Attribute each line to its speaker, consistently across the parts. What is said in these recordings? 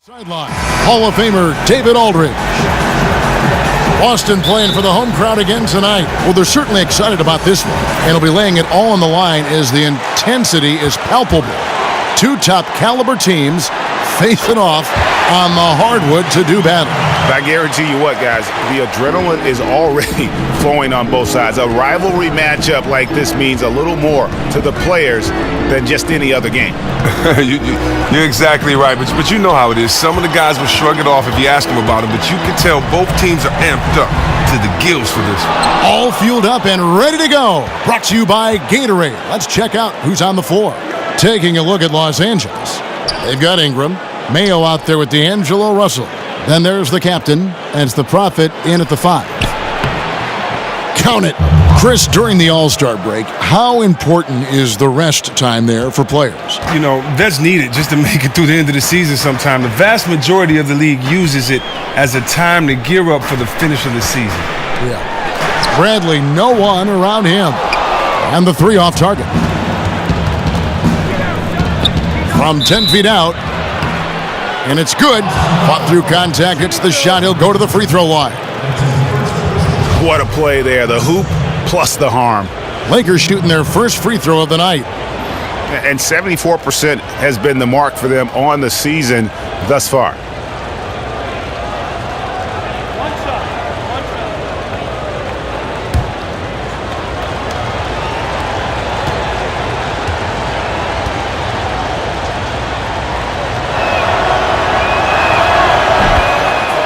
Speaker 1: Sideline, Hall of Famer David Aldridge. Boston playing for the home crowd again tonight. Well, they're certainly excited about this one, and will be laying it all on the line as the intensity is palpable. Two top caliber teams facing off on the hardwood to do battle.
Speaker 2: I guarantee you what, guys, the adrenaline is already flowing on both sides. A rivalry matchup like this means a little more to the players than just any other game.
Speaker 3: You're exactly right, but you know how it is. Some of the guys will shrug it off if you ask them about it, but you can tell both teams are amped up to the gills for this one.
Speaker 1: All fueled up and ready to go. Brought to you by Gatorade. Let's check out who's on the floor. Taking a look at Los Angeles. They've got Ingram, Mayo out there with D'Angelo Russell. Then there's the captain, and it's the Prophet in at the 5. Count it. Chris, during the All-Star break, how important is the rest time there for players?
Speaker 3: You know, that's needed just to make it through the end of the season sometime. The vast majority of the league uses it as a time to gear up for the finish of the season.
Speaker 1: Yeah. Bradley, no one around him. And the 3 off target. From 10 feet out. And it's good. Fought through contact. Hits the shot. He'll go to the free throw line.
Speaker 2: What a play there. The hoop plus the harm.
Speaker 1: Lakers shooting their first free throw of the night.
Speaker 2: And 74% has been the mark for them on the season thus far.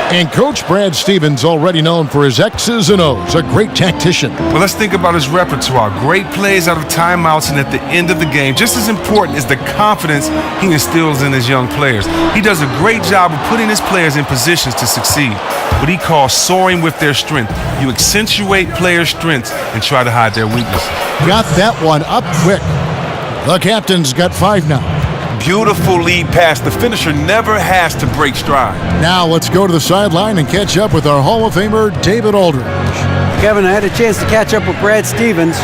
Speaker 1: And Coach Brad Stevens, already known for his X's and O's, a great tactician.
Speaker 3: Well, let's think about his repertoire. Great plays out of timeouts and at the end of the game. Just as important is the confidence he instills in his young players. He does a great job of putting his players in positions to succeed. What he calls soaring with their strength. You accentuate players' strengths and try to hide their weaknesses.
Speaker 1: Got that one up quick. The captain's got 5 now.
Speaker 3: Beautiful lead pass. The finisher never has to break stride.
Speaker 1: Now let's go to the sideline and catch up with our Hall of Famer, David Aldridge.
Speaker 4: Kevin, I had a chance to catch up with Brad Stevens.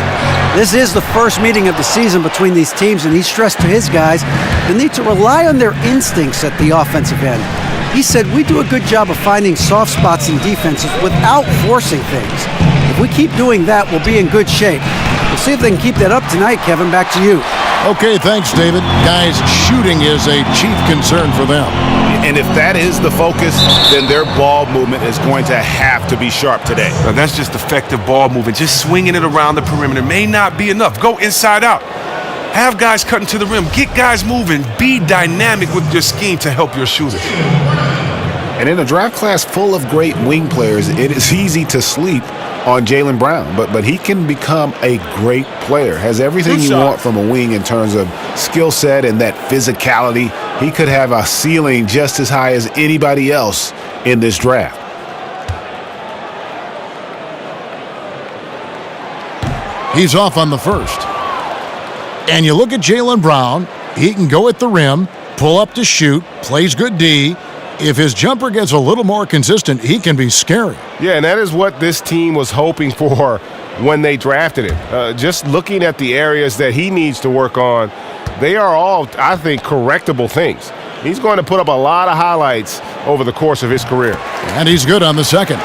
Speaker 4: This is the first meeting of the season between these teams, and he stressed to his guys the need to rely on their instincts at the offensive end. He said, we do a good job of finding soft spots in defenses without forcing things. If we keep doing that, we'll be in good shape. We'll see if they can keep that up tonight, Kevin. Back to you.
Speaker 1: Okay, thanks, David. Guys, shooting is a chief concern for them.
Speaker 2: And if that is the focus, then their ball movement is going to have to be sharp today.
Speaker 3: Now, that's just effective ball movement. Just swinging it around the perimeter may not be enough. Go inside out. Have guys cutting to the rim. Get guys moving. Be dynamic with your scheme to help your shooters.
Speaker 2: And in a draft class full of great wing players, it is easy to sleep on Jaylen Brown, but he can become a great player. Has everything you want from a wing in terms of skill set and that physicality. He could have a ceiling just as high as anybody else in this draft.
Speaker 1: He's off on the first. And you look at Jaylen Brown, he can go at the rim, pull up to shoot, plays good D. If his jumper gets a little more consistent, he can be scary.
Speaker 5: Yeah, and that is what this team was hoping for when they drafted him. Just looking at the areas that he needs to work on, they are all, I think, correctable things. He's going to put up a lot of highlights over the course of his career.
Speaker 1: And he's good on the second.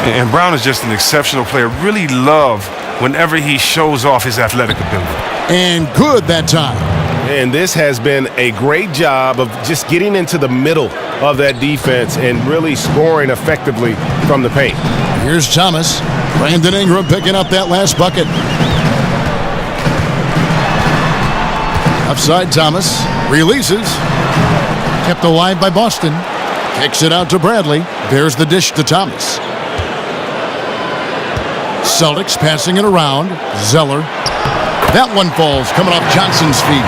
Speaker 3: And Brown is just an exceptional player. Really love whenever he shows off his athletic ability.
Speaker 1: And good that time.
Speaker 5: And this has been a great job of just getting into the middle of that defense and really scoring effectively from the paint.
Speaker 1: Here's Thomas. Brandon Ingram picking up that last bucket. Upside Thomas. Releases. Kept alive by Boston. Kicks it out to Bradley. There's the dish to Thomas. Celtics passing it around. Zeller. That one falls, coming off Johnson's feet.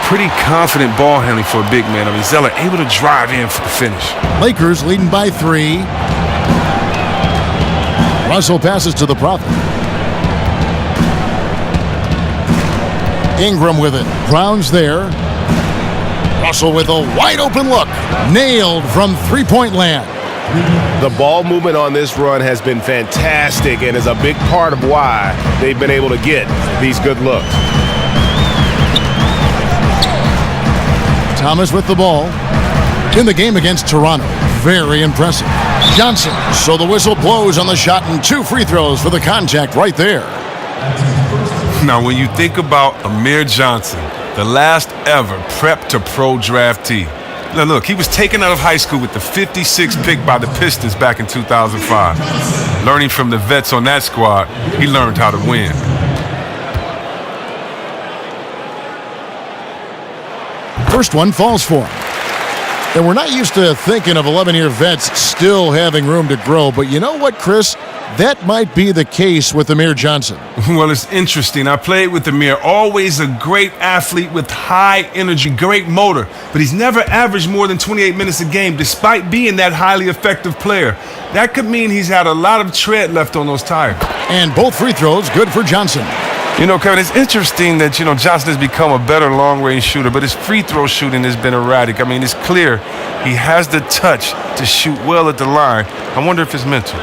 Speaker 3: Pretty confident ball handling for a big man. I mean, Zeller able to drive in for the finish.
Speaker 1: Lakers leading by 3. Russell passes to the Prophet. Ingram with it. Brown's there. Russell with a wide open look. Nailed from three-point land.
Speaker 5: The ball movement on this run has been fantastic and is a big part of why they've been able to get these good looks.
Speaker 1: Thomas with the ball. in the game against Toronto. Very impressive. Johnson. So the whistle blows on the shot and 2 free throws for the contact right there.
Speaker 3: Now, when you think about Amir Johnson, the last ever prep to pro draftee. Now, look, he was taken out of high school with the 56th pick by the Pistons back in 2005. Learning from the vets on that squad, he learned how to win.
Speaker 1: First one falls for him. And we're not used to thinking of 11-year vets still having room to grow, but you know what, Chris? That might be the case with Amir Johnson.
Speaker 3: Well, it's interesting. I played with Amir, always a great athlete with high energy, great motor, but he's never averaged more than 28 minutes a game despite being that highly effective player. That could mean he's had a lot of tread left on those tires.
Speaker 1: And both free throws good for Johnson.
Speaker 3: You know, Kevin, it's interesting that, Johnson has become a better long-range shooter, but his free throw shooting has been erratic. I mean, it's clear he has the touch to shoot well at the line. I wonder if it's mental.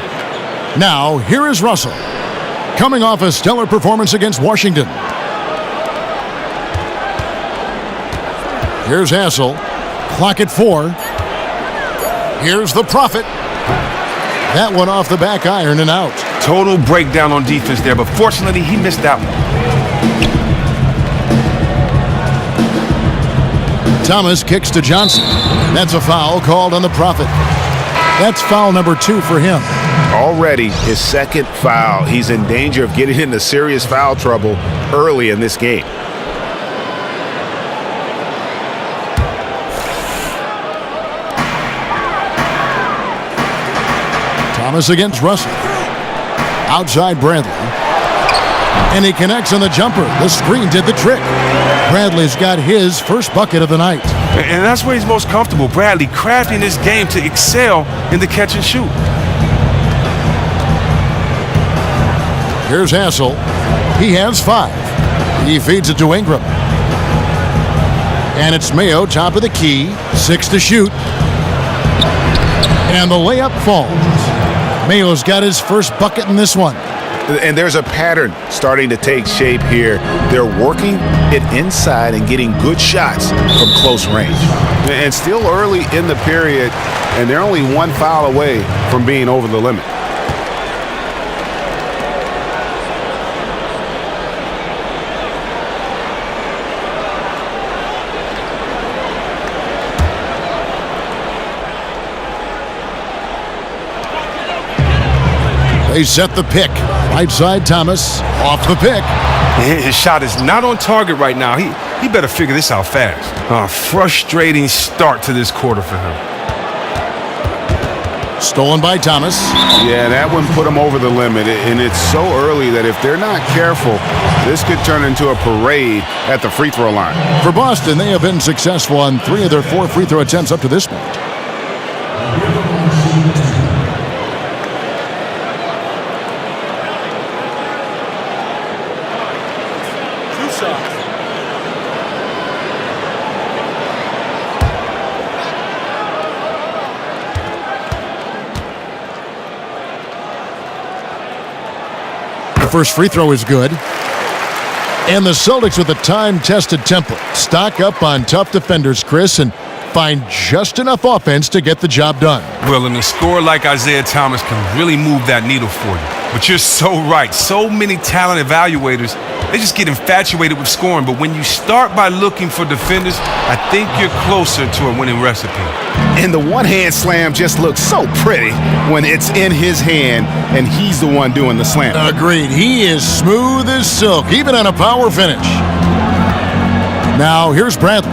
Speaker 1: Now, here is Russell, coming off a stellar performance against Washington. Here's Hassel, clock at 4. Here's the Prophet. That one off the back iron and out.
Speaker 3: Total breakdown on defense there, but fortunately, he missed that one.
Speaker 1: Thomas kicks to Johnson. That's a foul called on the Prophet. That's foul number 2 for him.
Speaker 2: Already his second foul. He's in danger of getting into serious foul trouble early in this game.
Speaker 1: Thomas against Russell. Outside Bradley. And he connects on the jumper. The screen did the trick. Bradley's got his first bucket of the night.
Speaker 3: And that's where he's most comfortable. Bradley crafting his game to excel in the catch and shoot.
Speaker 1: Here's Hassel. He has 5. He feeds it to Ingram. And it's Mayo, top of the key. 6 to shoot. And the layup falls. Mayo's got his first bucket in this one.
Speaker 2: And there's a pattern starting to take shape here. They're working it inside and getting good shots from close range. And still early in the period, and they're only 1 foul away from being over the limit.
Speaker 1: They set the pick. Right side Thomas. Off the pick.
Speaker 3: His shot is not on target right now. He better figure this out fast. Frustrating start to this quarter for him.
Speaker 1: Stolen by Thomas.
Speaker 2: Yeah, that one put him over the limit. And it's so early that if they're not careful, this could turn into a parade at the free throw line.
Speaker 1: For Boston, they have been successful on 3 of their 4 free throw attempts up to this point. First free throw is good. And the Celtics with a time-tested template. Stock up on tough defenders, Chris, and find just enough offense to get the job done.
Speaker 3: Well, and a scorer like Isaiah Thomas can really move that needle for you. But you're so right. So many talent evaluators, they just get infatuated with scoring. But when you start by looking for defenders, I think you're closer to a winning recipe.
Speaker 2: And the one-hand slam just looks so pretty when it's in his hand and he's the one doing the slam.
Speaker 1: Agreed. He is smooth as silk, even on a power finish. Now, here's Bradley.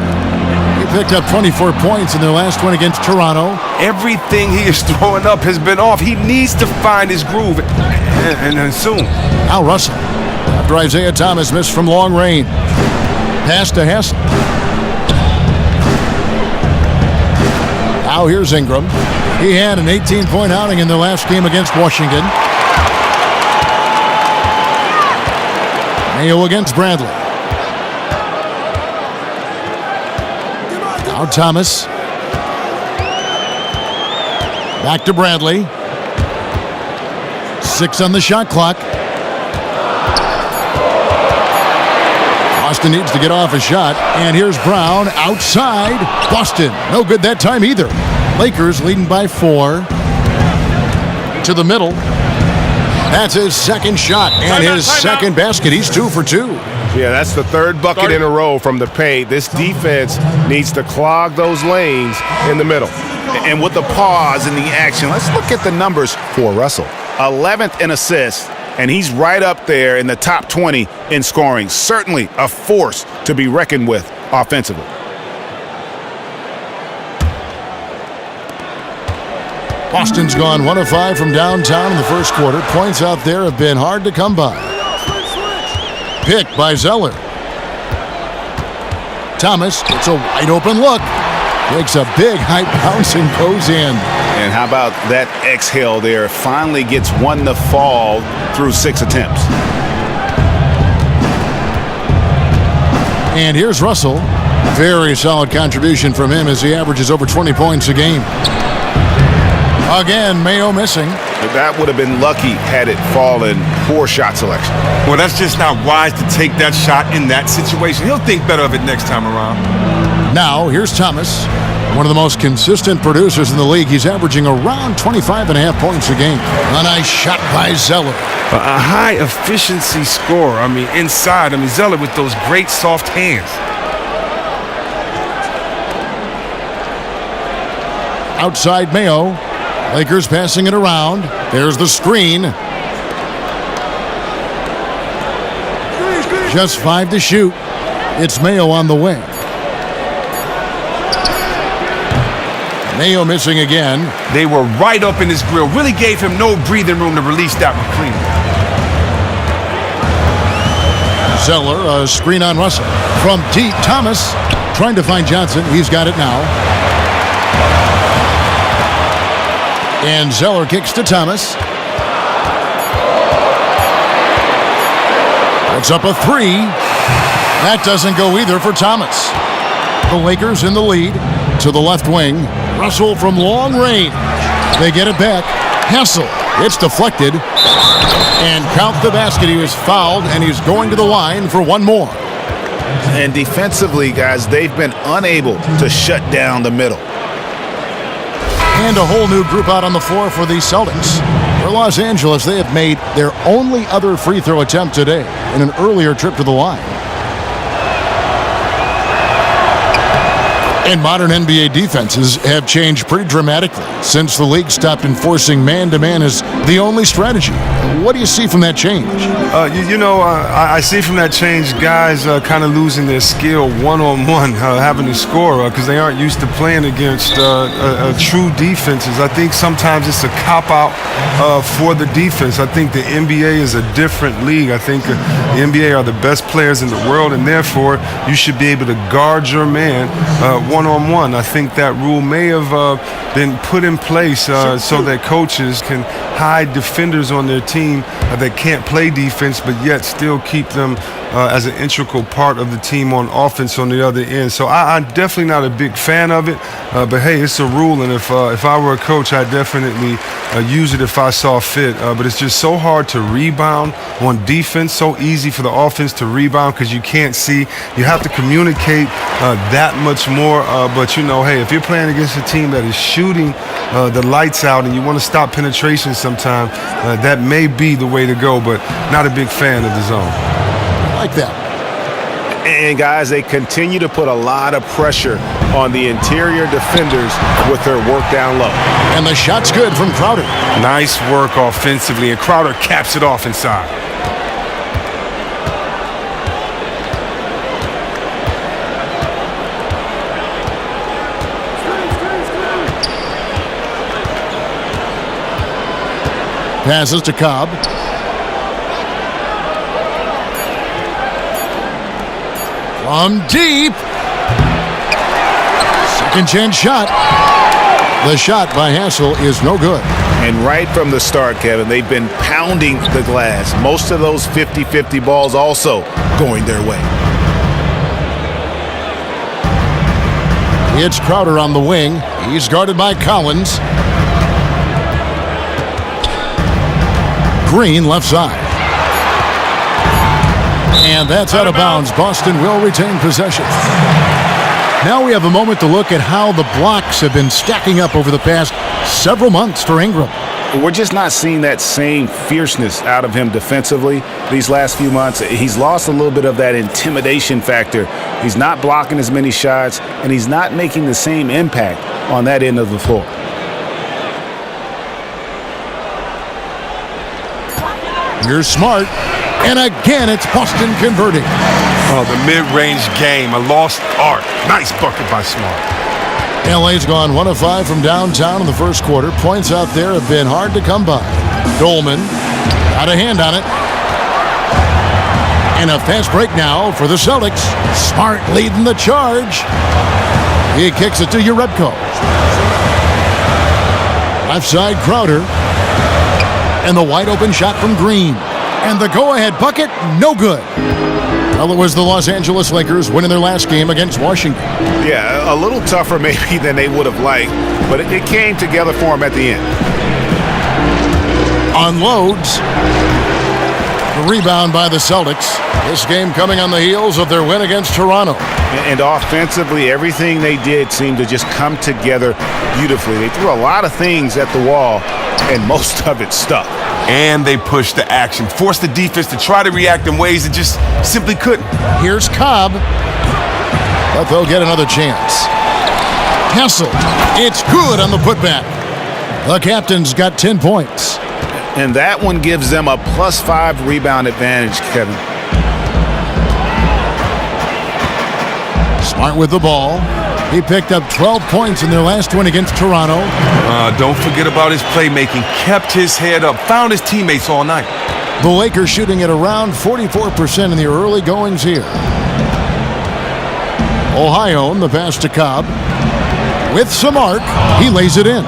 Speaker 1: He picked up 24 points in their last win against Toronto.
Speaker 3: Everything he is throwing up has been off. He needs to find his groove, and soon.
Speaker 1: Now Russell. After Isaiah Thomas missed from long range. Pass to Hassel. Now here's Ingram. He had an 18-point outing in the last game against Washington. Mayo against Bradley. Now Thomas. Back to Bradley. 6 on the shot clock. Boston needs to get off a shot. And here's Brown outside. Boston, no good that time either. Lakers leading by 4. To the middle. That's his second shot and his second basket. He's 2 for 2.
Speaker 5: Yeah, that's the third bucket in a row from the paint. This defense needs to clog those lanes in the middle.
Speaker 6: And with the pause in the action, let's look at the numbers for Russell. 11th in assists, and he's right up there in the top 20 in scoring. Certainly a force to be reckoned with offensively.
Speaker 1: Boston's gone 1 of 5 from downtown in the first quarter. Points out there have been hard to come by. Pick by Zeller. Thomas, it's a wide open look. Takes a big high bounce and goes in.
Speaker 6: And how about that exhale there? Finally gets one to fall through 6 attempts.
Speaker 1: And here's Russell. Very solid contribution from him as he averages over 20 points a game. Again, Mayo missing.
Speaker 6: That would have been lucky had it fallen. Poor shot selection.
Speaker 3: Well, that's just not wise to take that shot in that situation. He'll think better of it next time around.
Speaker 1: Now, here's Thomas. One of the most consistent producers in the league. He's averaging around 25.5 points a game. A nice shot by Zeller.
Speaker 3: A high efficiency scorer. I mean, inside. Zeller with those great soft hands.
Speaker 1: Outside Mayo. Lakers passing it around. There's the screen. Just 5 to shoot. It's Mayo on the wing. Mayo missing again.
Speaker 3: They were right up in his grill. Really gave him no breathing room to release that one cleanly.
Speaker 1: Zeller, a screen on Russell. From deep, Thomas trying to find Johnson. He's got it now. And Zeller kicks to Thomas. Puts up a 3. That doesn't go either for Thomas. The Lakers in the lead. To the left wing. Russell from long range. They get it back. Hassel. It's deflected. And count the basket. He was fouled, and he's going to the line for one more.
Speaker 6: And defensively, guys, they've been unable to shut down the middle.
Speaker 1: And a whole new group out on the floor for the Celtics. For Los Angeles, they have made their only other free throw attempt today in an earlier trip to the line. And modern NBA defenses have changed pretty dramatically since the league stopped enforcing man-to-man as the only strategy. What do you see from that change?
Speaker 3: I see from that change guys kind of losing their skill one-on-one, having to score because they aren't used to playing against true defenses. I think sometimes it's a cop-out for the defense. I think the NBA is a different league. I think the NBA are the best players in the world, and therefore you should be able to guard your man one-on-one. I think that rule may have been put in place so that coaches can hide defenders on their team that can't play defense but yet still keep them as an integral part of the team on offense on the other end. So I'm definitely not a big fan of it, but hey, it's a rule, and if I were a coach, I'd definitely use it if I saw fit. But it's just so hard to rebound on defense, so easy for the offense to rebound because you can't see. You have to communicate that much more, but hey, if you're playing against a team that is shooting the lights out and you want to stop penetration sometime, that may be the way to go, but not a big fan of the zone.
Speaker 1: Like that.
Speaker 2: And guys, they continue to put a lot of pressure on the interior defenders with their work down low.
Speaker 1: And the shot's good from Crowder.
Speaker 3: Nice work offensively, and Crowder caps it off inside.
Speaker 1: Passes to Cobb. From deep. Second chance shot. The shot by Hassel is no good.
Speaker 6: And right from the start, Kevin, they've been pounding the glass. Most of those 50-50 balls also going their way.
Speaker 1: It's Crowder on the wing. He's guarded by Collins. Green left side. And that's out of bounds. Boston will retain possession. Now we have a moment to look at how the blocks have been stacking up over the past several months for Ingram.
Speaker 6: We're just not seeing that same fierceness out of him defensively these last few months. He's lost a little bit of that intimidation factor. He's not blocking as many shots, and he's not making the same impact on that end of the floor.
Speaker 1: Here's Smart. And again, it's Boston converting.
Speaker 3: Oh, the mid-range game, a lost art. Nice bucket by Smart.
Speaker 1: LA's gone 1 of 5 from downtown in the first quarter. Points out there have been hard to come by. Dolman got a hand on it. And a fast break now for the Celtics. Smart leading the charge. He kicks it to Urebko. Left side, Crowder. And the wide open shot from Green. And the go-ahead bucket, no good. Well, it was the Los Angeles Lakers winning their last game against Washington.
Speaker 6: Yeah, a little tougher maybe than they would have liked, but it came together for them at the end.
Speaker 1: Unloads. The rebound by the Celtics. This game coming on the heels of their win against Toronto.
Speaker 6: And offensively, everything they did seemed to just come together beautifully. They threw a lot of things at the wall, and most of it stuck.
Speaker 3: And they pushed the action, forced the defense to try to react in ways that just simply couldn't.
Speaker 1: Here's Cobb. But they'll get another chance. Hessel. It's good on the putback. The captain's got 10 points.
Speaker 6: And that one gives them a +5 rebound advantage, Kevin.
Speaker 1: Smart with the ball. He picked up 12 points in their last win against Toronto.
Speaker 3: Don't forget about his playmaking. Kept his head up. Found his teammates all night.
Speaker 1: The Lakers shooting at around 44% in the early goings here. Ohio, the pass to Cobb. With some arc, he lays it in.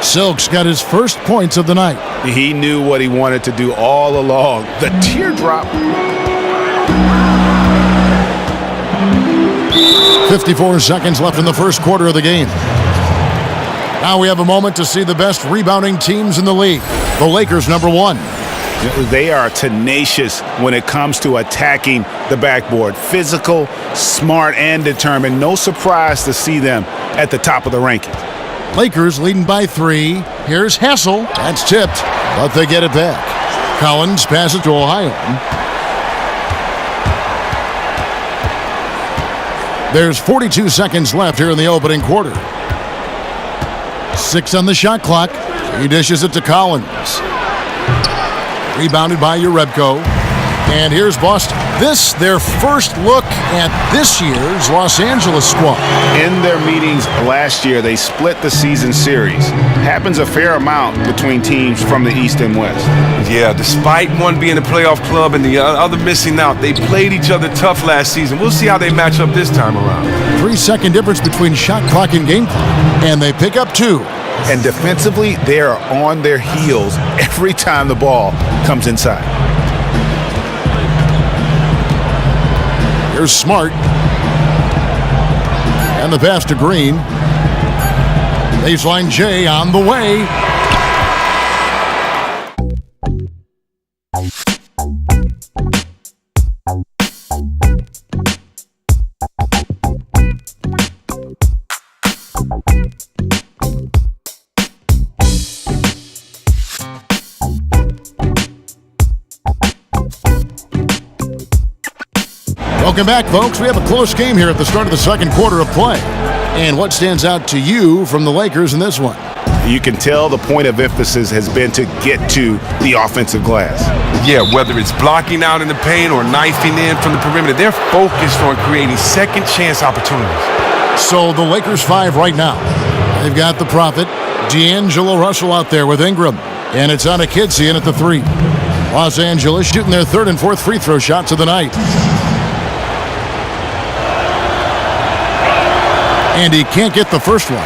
Speaker 1: Silk's got his first points of the night.
Speaker 6: He knew what he wanted to do all along. The teardrop.
Speaker 1: 54 seconds left in the first quarter of the game. Now we have a moment to see the best rebounding teams in the league. The Lakers, number 1.
Speaker 6: They are tenacious when it comes to attacking the backboard. Physical, smart, and determined. No surprise to see them at the top of the ranking.
Speaker 1: Lakers leading by 3. Here's Hessel. That's tipped, but they get it back. Collins passes to Ohio. There's 42 seconds left here in the opening quarter. 6 on the shot clock. He dishes it to Collins. Rebounded by Urebko. And here's Boston. This, their first look at this year's Los Angeles squad.
Speaker 6: In their meetings last year, they split the season series. Happens a fair amount between teams from the East and West.
Speaker 3: Yeah, despite one being a playoff club and the other missing out, they played each other tough last season. We'll see how they match up this time around.
Speaker 1: 3-second difference between shot clock and game clock. And they pick up 2.
Speaker 6: And defensively, they are on their heels every time the ball comes inside.
Speaker 1: Here's Smart. And the pass to Green. Baseline J on the way. Welcome back, folks. We have a close game here at the start of the second quarter of play. And what stands out to you from the Lakers in this one?
Speaker 6: You can tell the point of emphasis has been to get to the offensive glass.
Speaker 3: Yeah, whether it's blocking out in the paint or knifing in from the perimeter, they're focused on creating second chance opportunities.
Speaker 1: So the Lakers 5 right now. They've got the prophet, D'Angelo Russell, out there with Ingram. And it's on a Kidsie in at the 3. Los Angeles shooting their 3rd and 4th free throw shots of the night. And he can't get the first one.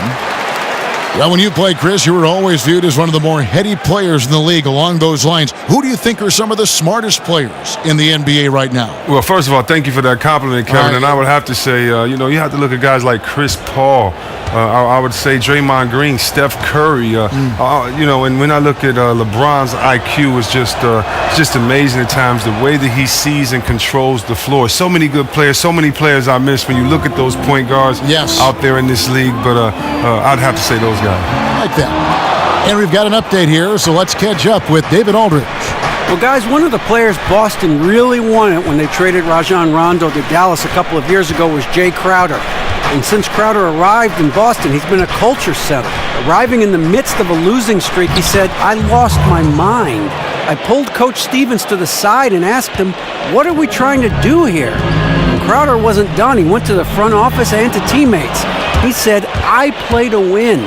Speaker 1: Well, when you played, Chris, you were always viewed as one of the more heady players in the league along those lines. Who do you think are some of the smartest players in the NBA right now?
Speaker 3: Well, first of all, thank you for that compliment, Kevin. And I would have to say, you have to look at guys like Chris Paul, I would say Draymond Green, Steph Curry. And when I look at LeBron's IQ, it's just amazing at times the way that he sees and controls the floor. So many good players, so many players I miss when you look at those point guards out there in this league. But I'd have to say those guys.
Speaker 1: I like that. And we've got an update here, so let's catch up with David Aldridge.
Speaker 4: Well, guys, one of the players Boston really wanted when they traded Rajon Rondo to Dallas a couple of years ago was Jay Crowder. And since Crowder arrived in Boston, he's been a culture setter. Arriving in the midst of a losing streak, he said, "I lost my mind. I pulled Coach Stevens to the side and asked him, what are we trying to do here?" And Crowder wasn't done. He went to the front office and to teammates. He said, "I play to win."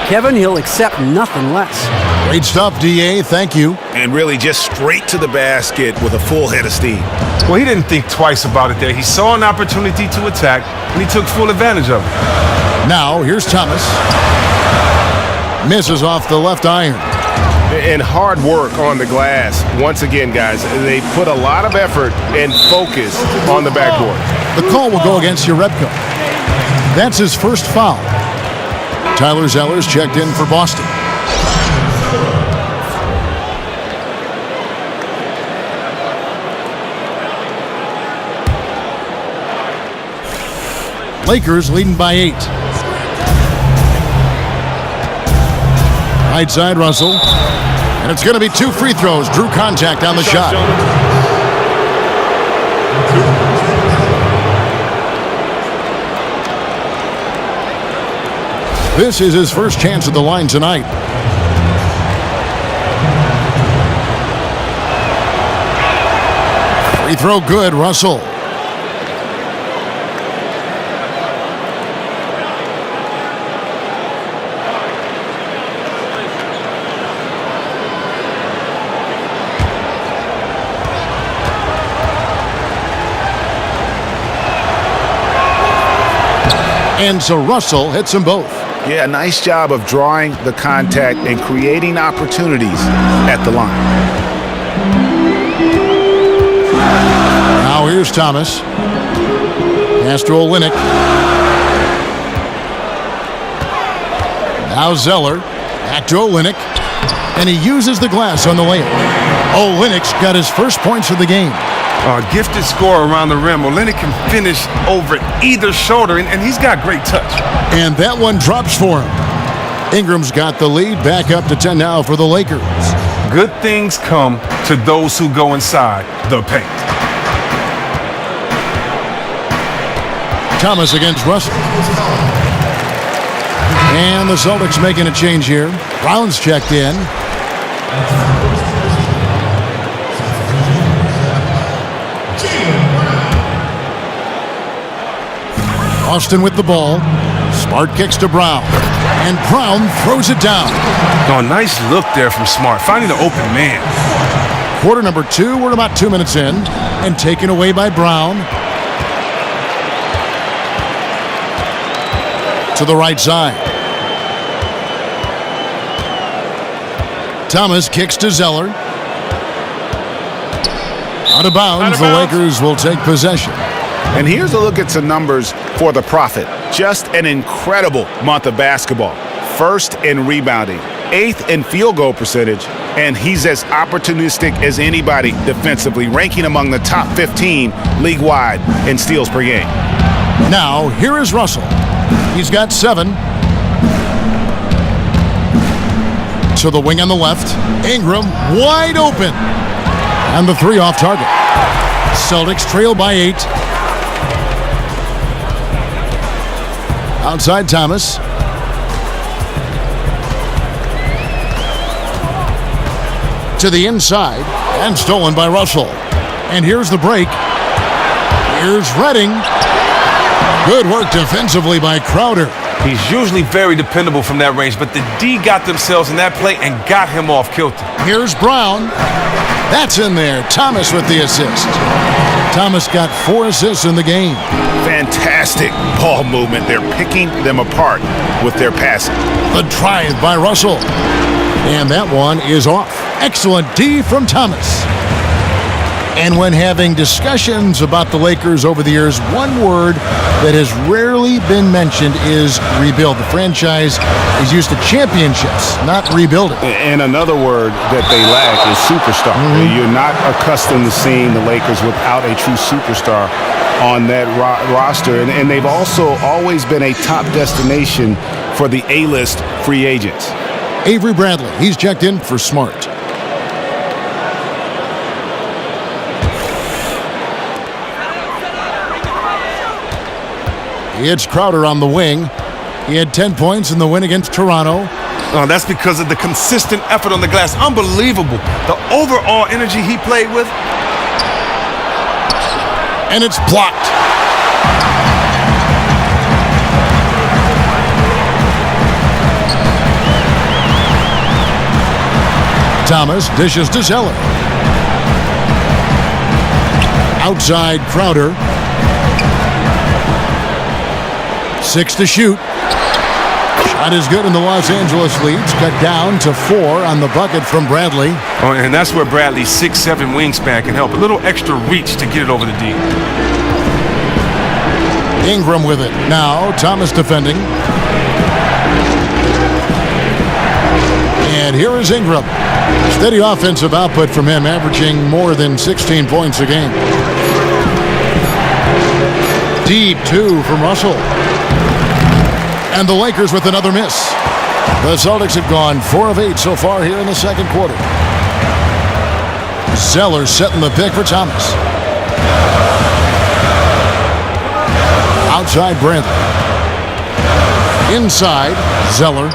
Speaker 4: Kevin, he'll accept nothing less.
Speaker 1: Great stuff, DA. Thank you.
Speaker 6: And really just straight to the basket with a full head of steam.
Speaker 3: Well, he didn't think twice about it there. He saw an opportunity to attack, and he took full advantage of it.
Speaker 1: Now, here's Thomas. Misses off the left iron.
Speaker 5: And hard work on the glass. Once again, guys, they put a lot of effort and focus on the backboard.
Speaker 1: The call will go against Jerebko. That's his first foul. Tyler Zeller's checked in for Boston. Lakers leading by 8. Right side, Russell. And it's going to be 2 free throws. Drew contact on the shot. This is his first chance at the line tonight. Free throw good, Russell. And so Russell hits them both.
Speaker 6: Yeah, nice job of drawing the contact and creating opportunities at the line.
Speaker 1: Now here's Thomas. Pass to Olynyk. Now Zeller. Back to Olynyk. And he uses the glass on the layup. Olynyk's got his first points of the game.
Speaker 3: Gifted scorer around the rim. Olynyk can finish over either shoulder, and he's got great touch.
Speaker 1: And that one drops for him. Ingram's got the lead. Back up to 10 now for the Lakers.
Speaker 3: Good things come to those who go inside the paint.
Speaker 1: Thomas against Russell. And the Celtics making a change here. Brown's checked in. Austin with the ball. Smart kicks to Brown. And Brown throws it down.
Speaker 3: Oh, nice look there from Smart, finding the open man.
Speaker 1: Quarter number 2, we're about 2 minutes in. And taken away by Brown. To the right side. Thomas kicks to Zeller. Out of bounds, the Lakers will take possession.
Speaker 6: And here's a look at some numbers for the Prophet. Just an incredible month of basketball. First in rebounding, 8th in field goal percentage, and he's as opportunistic as anybody defensively, ranking among the top 15 league-wide in steals per game.
Speaker 1: Now, here is Russell. He's got 7. To the wing on the left. Ingram wide open. And the 3 off target. Celtics trail by 8. Outside Thomas. To the inside. And stolen by Russell. And here's the break. Here's Redding. Good work defensively by Crowder.
Speaker 3: He's usually very dependable from that range, but the D got themselves in that play and got him off kilter.
Speaker 1: Here's Brown. That's in there. Thomas with the assist. Thomas got 4 assists in the game.
Speaker 6: Fantastic ball movement. They're picking them apart with their passing.
Speaker 1: The drive by Russell. And that one is off. Excellent D from Thomas. And when having discussions about the Lakers over the years, one word that has rarely been mentioned is rebuild. The franchise is used to championships, not rebuilding.
Speaker 2: And another word that they lack is superstar. You're not accustomed to seeing the Lakers without a true superstar on that roster. And they've also always been a top destination for the A-list free agents.
Speaker 1: Avery Bradley, he's checked in for Smart. It's Crowder on the wing. He had 10 points in the win against Toronto.
Speaker 3: Oh, that's because of the consistent effort on the glass. Unbelievable. The overall energy he played with.
Speaker 1: And it's blocked. Thomas dishes to Zeller. Outside Crowder. 6 to shoot. Shot is good, and the Los Angeles leads cut down to 4 on the bucket from Bradley.
Speaker 3: Oh, and that's where Bradley's 6'7" wingspan can help. A little extra reach to get it over the D.
Speaker 1: Ingram with it. Now Thomas defending. And here is Ingram. Steady offensive output from him, averaging more than 16 points a game. Deep 2 from Russell. And the Lakers with another miss. The Celtics have gone 4 of 8 so far here in the second quarter. Zeller setting the pick for Thomas. Outside Bradley. Inside Zeller.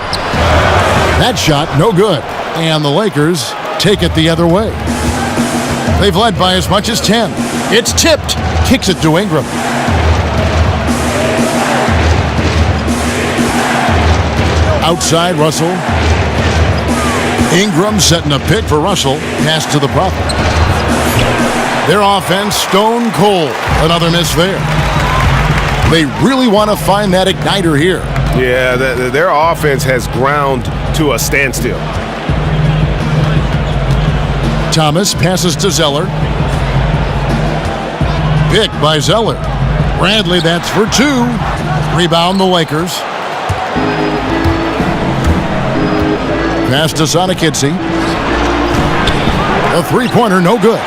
Speaker 1: That shot no good. And the Lakers take it the other way. They've led by as much as 10. It's tipped. Kicks it to Ingram. Outside Russell. Ingram setting a pick for Russell. Pass to the prophet. Their offense stone cold. Another miss there. They really want to find that igniter here.
Speaker 5: Yeah, their offense has ground to a standstill.
Speaker 1: Thomas passes to Zeller. Pick by Zeller. Bradley, that's for 2. Rebound the Lakers. Pass to Sonikidze. A three-pointer, no good.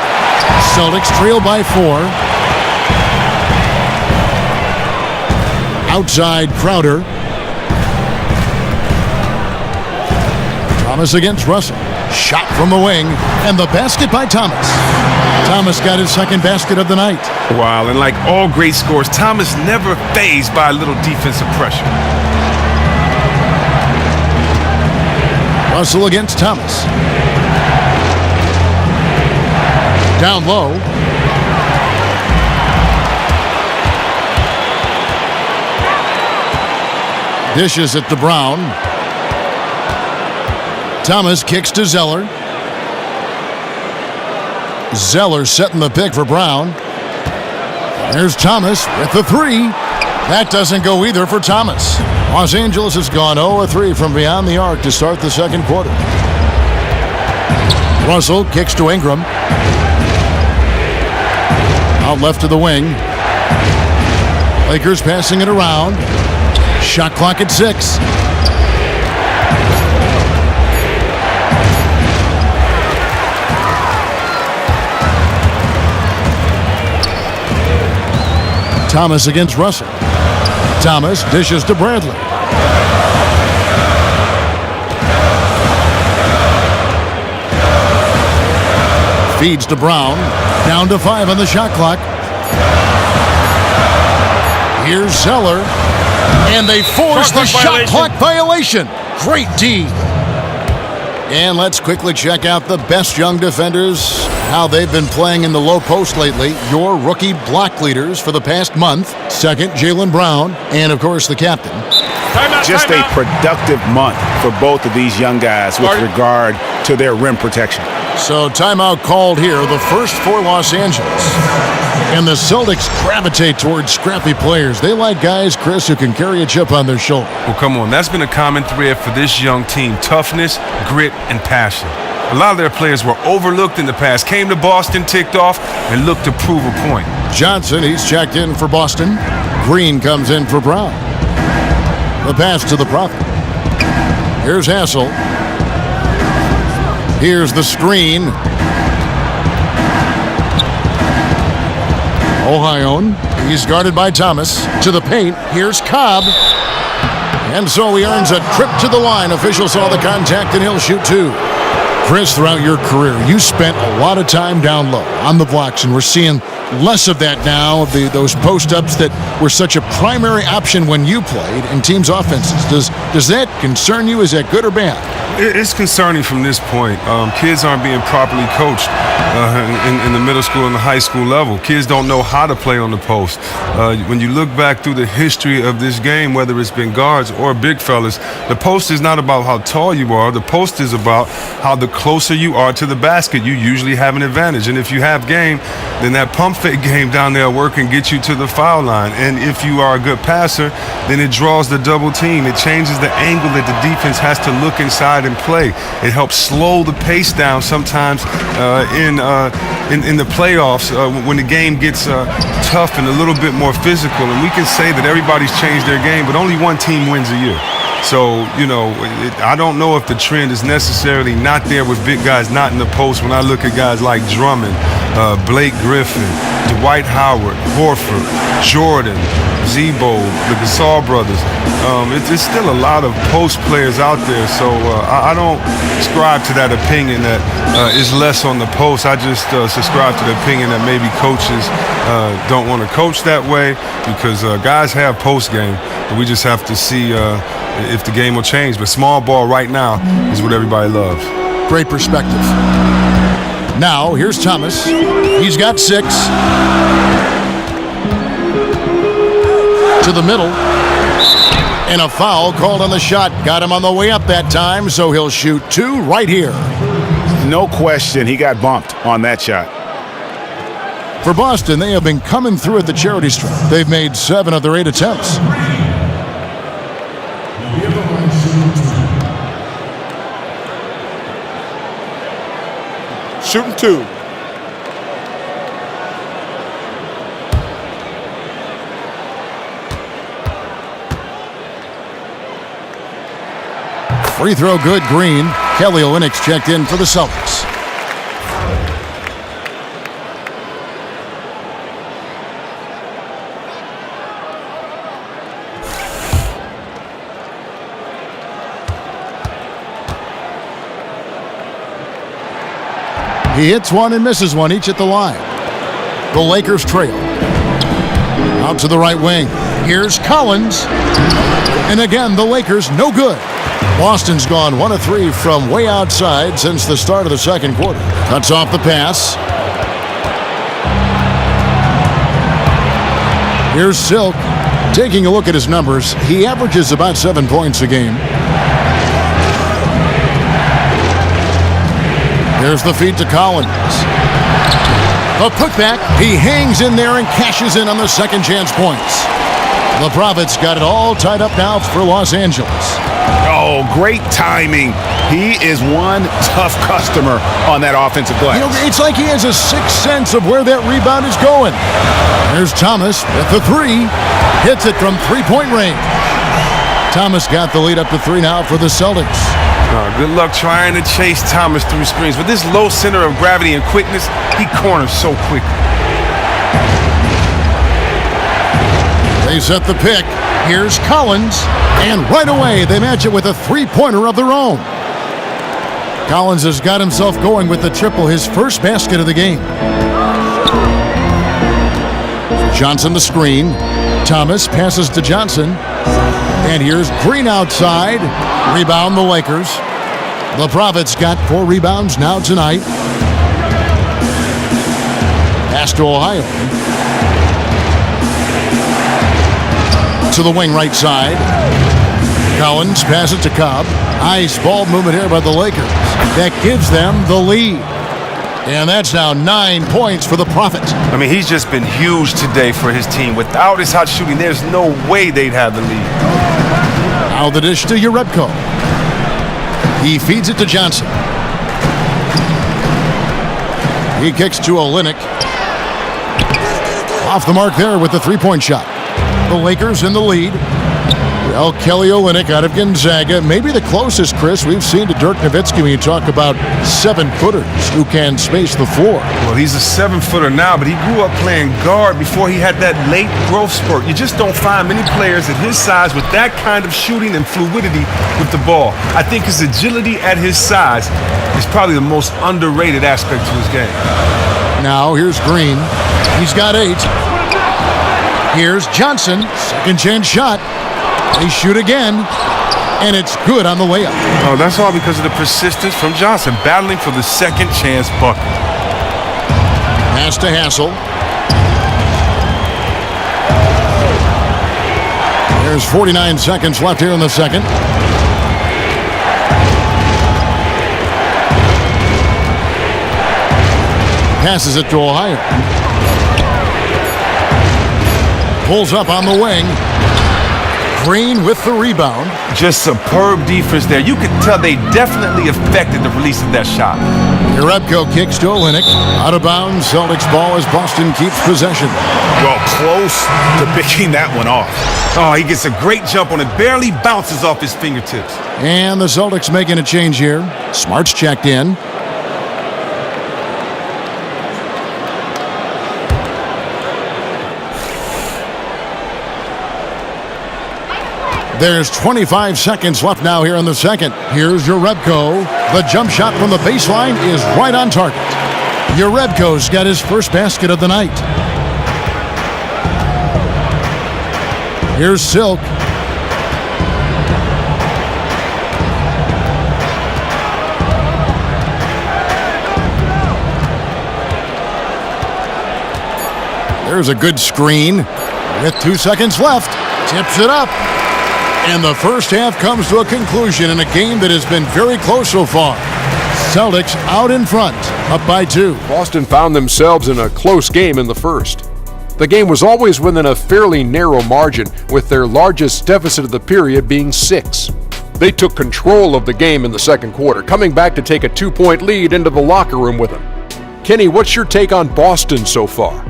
Speaker 1: Celtics trail by 4. Outside Crowder. Thomas against Russell. Shot from the wing. And the basket by Thomas. Thomas got his second basket of the night.
Speaker 3: Wow, and like all great scores, Thomas never fazed by a little defensive pressure.
Speaker 1: Russell against Thomas. Down low. Dishes it to Brown. Thomas kicks to Zeller. Zeller setting the pick for Brown. There's Thomas with the 3. That doesn't go either for Thomas. Los Angeles has gone 0-3 from beyond the arc to start the second quarter. Russell kicks to Ingram. Out left to the wing. Lakers passing it around. Shot clock at 6. Thomas against Russell. Thomas dishes to Bradley. Feeds to Brown. Down to 5 on the shot clock. Here's Zeller. And they force the shot clock violation. Great D. And let's quickly check out the best young defenders, how they've been playing in the low post lately. Your rookie block leaders for the past month. Second, Jaylen Brown, and of course the captain.
Speaker 6: Just a productive month for both of these young guys with regard to their rim protection.
Speaker 1: So timeout called here, the first for Los Angeles. And the Celtics gravitate towards scrappy players. They like guys, Chris, who can carry a chip on their shoulder.
Speaker 3: Well, come on. That's been a common thread for this young team. Toughness, grit, and passion. A lot of their players were overlooked in the past, came to Boston, ticked off, and looked to prove a point.
Speaker 1: Johnson, he's checked in for Boston. Green comes in for Brown. The pass to the Prophet. Here's Hassel. Here's the screen. Ohione. He's guarded by Thomas. To the paint. Here's Cobb. And so he earns a trip to the line. Official saw the contact, and he'll shoot two. Chris, throughout your career, you spent a lot of time down low on the blocks, and we're seeing less of that now, those post-ups that were such a primary option when you played in teams' offenses. Does that concern you? Is that good or bad?
Speaker 3: It's concerning from this point. Kids aren't being properly coached in the middle school and the high school level. Kids don't know how to play on the post. When you look back through the history of this game, whether it's been guards or big fellas, the post is not about how tall you are. The post is about how the closer you are to the basket, you usually have an advantage. And if you have game, then that pump fake game down there will work and get you to the foul line. And if you are a good passer, then it draws the double team. It changes the angle that the defense has to look inside and play. It helps slow the pace down sometimes in the playoffs when the game gets tough and a little bit more physical. And we can say that everybody's changed their game, but only one team wins a year. So, I don't know if the trend is necessarily not there with big guys not in the post when I look at guys like Drummond, Blake Griffin, Dwight Howard, Horford, Jordan, Zebo, the Gasol brothers. It's still a lot of post players out there, so I don't subscribe to that opinion that it's less on the post. I just subscribe to the opinion that maybe coaches don't want to coach that way because guys have post game, and we just have to see if the game will change. But small ball right now is what everybody loves.
Speaker 1: Great perspective. Now, here's Thomas. He's got 6. To the middle. And a foul called on the shot. Got him on the way up that time, so he'll shoot 2 right here.
Speaker 6: No question, he got bumped on that shot.
Speaker 1: For Boston, they have been coming through at the charity stripe. They've made 7 of their 8 attempts.
Speaker 5: Shooting 2.
Speaker 1: Free throw good, Green. Kelly Olynyk checked in for the Celtics. He hits one and misses one, each at the line. The Lakers trail. Out to the right wing. Here's Collins. And again, the Lakers no good. Boston's gone 1 of 3 from way outside since the start of the second quarter. Cuts off the pass. Here's Silk. Taking a look at his numbers, he averages about 7 points a game. There's the feed to Collins. A putback. He hangs in there and cashes in on the second chance points. The Prophets got it all tied up now for Los Angeles.
Speaker 6: Oh, great timing. He is one tough customer on that offensive glass.
Speaker 1: It's like he has a sixth sense of where that rebound is going. There's Thomas with the 3. Hits it from three-point range. Thomas got the lead up to 3 now for the Celtics.
Speaker 3: Good luck trying to chase Thomas through screens. With this low center of gravity and quickness, he corners so quickly.
Speaker 1: They set the pick. Here's Collins. And right away, they match it with a three-pointer of their own. Collins has got himself going with the triple, his first basket of the game. Johnson the screen. Thomas passes to Johnson. And here's Green outside. Rebound the Lakers. The Prophets got 4 rebounds now tonight. Pass to Ohio. To the wing right side. Collins passes to Cobb. Nice ball movement here by the Lakers. That gives them the lead. And that's now 9 points for the Prophet.
Speaker 3: I mean, he's just been huge today for his team. Without his hot shooting, there's no way they'd have the lead.
Speaker 1: Now the dish to Urebko. He feeds it to Johnson. He kicks to Olynyk. Off the mark there with the three-point shot. The Lakers in the lead. Well, Kelly Olynyk out of Gonzaga, maybe the closest, Chris, we've seen to Dirk Nowitzki when you talk about 7-footers who can space the floor.
Speaker 3: Well, he's a 7-footer now, but he grew up playing guard before he had that late growth spurt. You just don't find many players at his size with that kind of shooting and fluidity with the ball. I think his agility at his size is probably the most underrated aspect to his game.
Speaker 1: Now, here's Green. He's got 8. Here's Johnson. Second chance shot. They shoot again, and it's good on the layup.
Speaker 3: Oh, that's all because of the persistence from Johnson, battling for the second chance bucket.
Speaker 1: Pass to Hassel. There's 49 seconds left here in the second. Passes it to Ohio. Pulls up on the wing. Green with the rebound.
Speaker 3: Just superb defense there. You could tell they definitely affected the release of that shot.
Speaker 1: Jerebko kicks to Olynyk. Out of bounds. Celtics ball as Boston keeps possession.
Speaker 6: Well, close to picking that one off.
Speaker 3: Oh, he gets a great jump on it. Barely bounces off his fingertips.
Speaker 1: And the Celtics making a change here. Smart's checked in. There's 25 seconds left now here in the second. Here's Jerebko. The jump shot from the baseline is right on target. Jerebko's got his first basket of the night. Here's Silk. There's a good screen. With 2 seconds left. Tips it up. And the first half comes to a conclusion in a game that has been very close so far. Celtics out in front, up by 2.
Speaker 7: Boston found themselves in a close game in the first. The game was always within a fairly narrow margin, with their largest deficit of the period being 6. They took control of the game in the second quarter, coming back to take a 2-point lead into the locker room with them. Kenny, what's your take on Boston so far?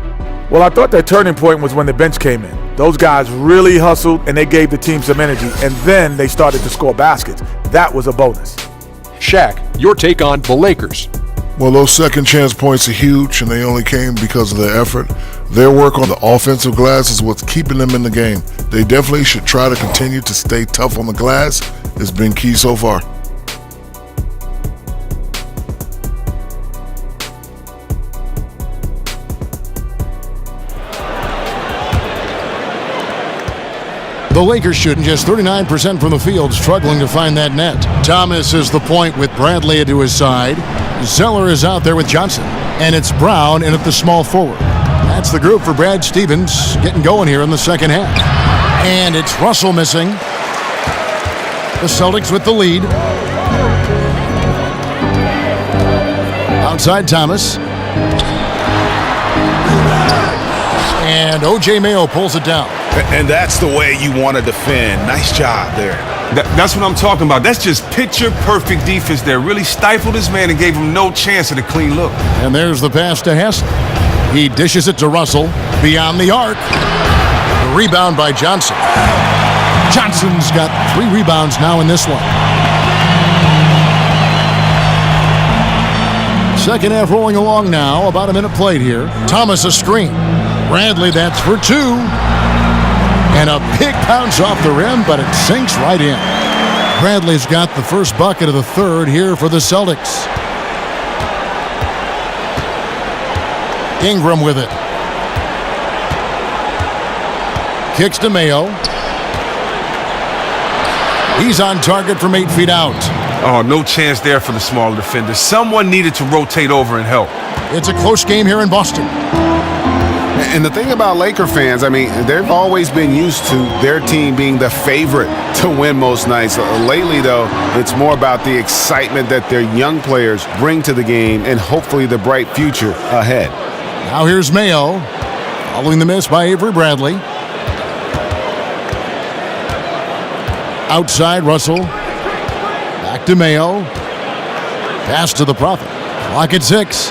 Speaker 8: Well, I thought their turning point was when the bench came in. Those guys really hustled, and they gave the team some energy, and then they started to score baskets. That was a bonus.
Speaker 7: Shaq, your take on the Lakers.
Speaker 9: Well, those second chance points are huge, and they only came because of their effort. Their work on the offensive glass is what's keeping them in the game. They definitely should try to continue to stay tough on the glass. It's been key so far.
Speaker 1: The Lakers shooting just 39% from the field, struggling to find that net. Thomas is the point with Bradley to his side. Zeller is out there with Johnson. And it's Brown in at the small forward. That's the group for Brad Stevens getting going here in the second half. And it's Russell missing. The Celtics with the lead. Outside Thomas. And O.J. Mayo pulls it down.
Speaker 6: And that's the way you want to defend. Nice job there.
Speaker 3: That's what I'm talking about. That's just picture-perfect defense there. Really stifled his man and gave him no chance at a clean look.
Speaker 1: And there's the pass to Hassel. He dishes it to Russell. Beyond the arc. The rebound by Johnson. Johnson's got 3 rebounds now in this one. Second half rolling along now. About a minute played here. Thomas a screen. Bradley, that's for 2. And a big bounce off the rim, but it sinks right in. Bradley's got the first bucket of the third here for the Celtics. Ingram with it. Kicks to Mayo. He's on target from 8 feet out.
Speaker 3: Oh, no chance there for the smaller defender. Someone needed to rotate over and help.
Speaker 1: It's a close game here in Boston.
Speaker 2: And the thing about Laker fans, I mean, they've always been used to their team being the favorite to win most nights. Lately, though, it's more about the excitement that their young players bring to the game and hopefully the bright future ahead.
Speaker 1: Now here's Mayo, following the miss by Avery Bradley. Outside, Russell. Back to Mayo. Pass to the Prophet. Clock at 6.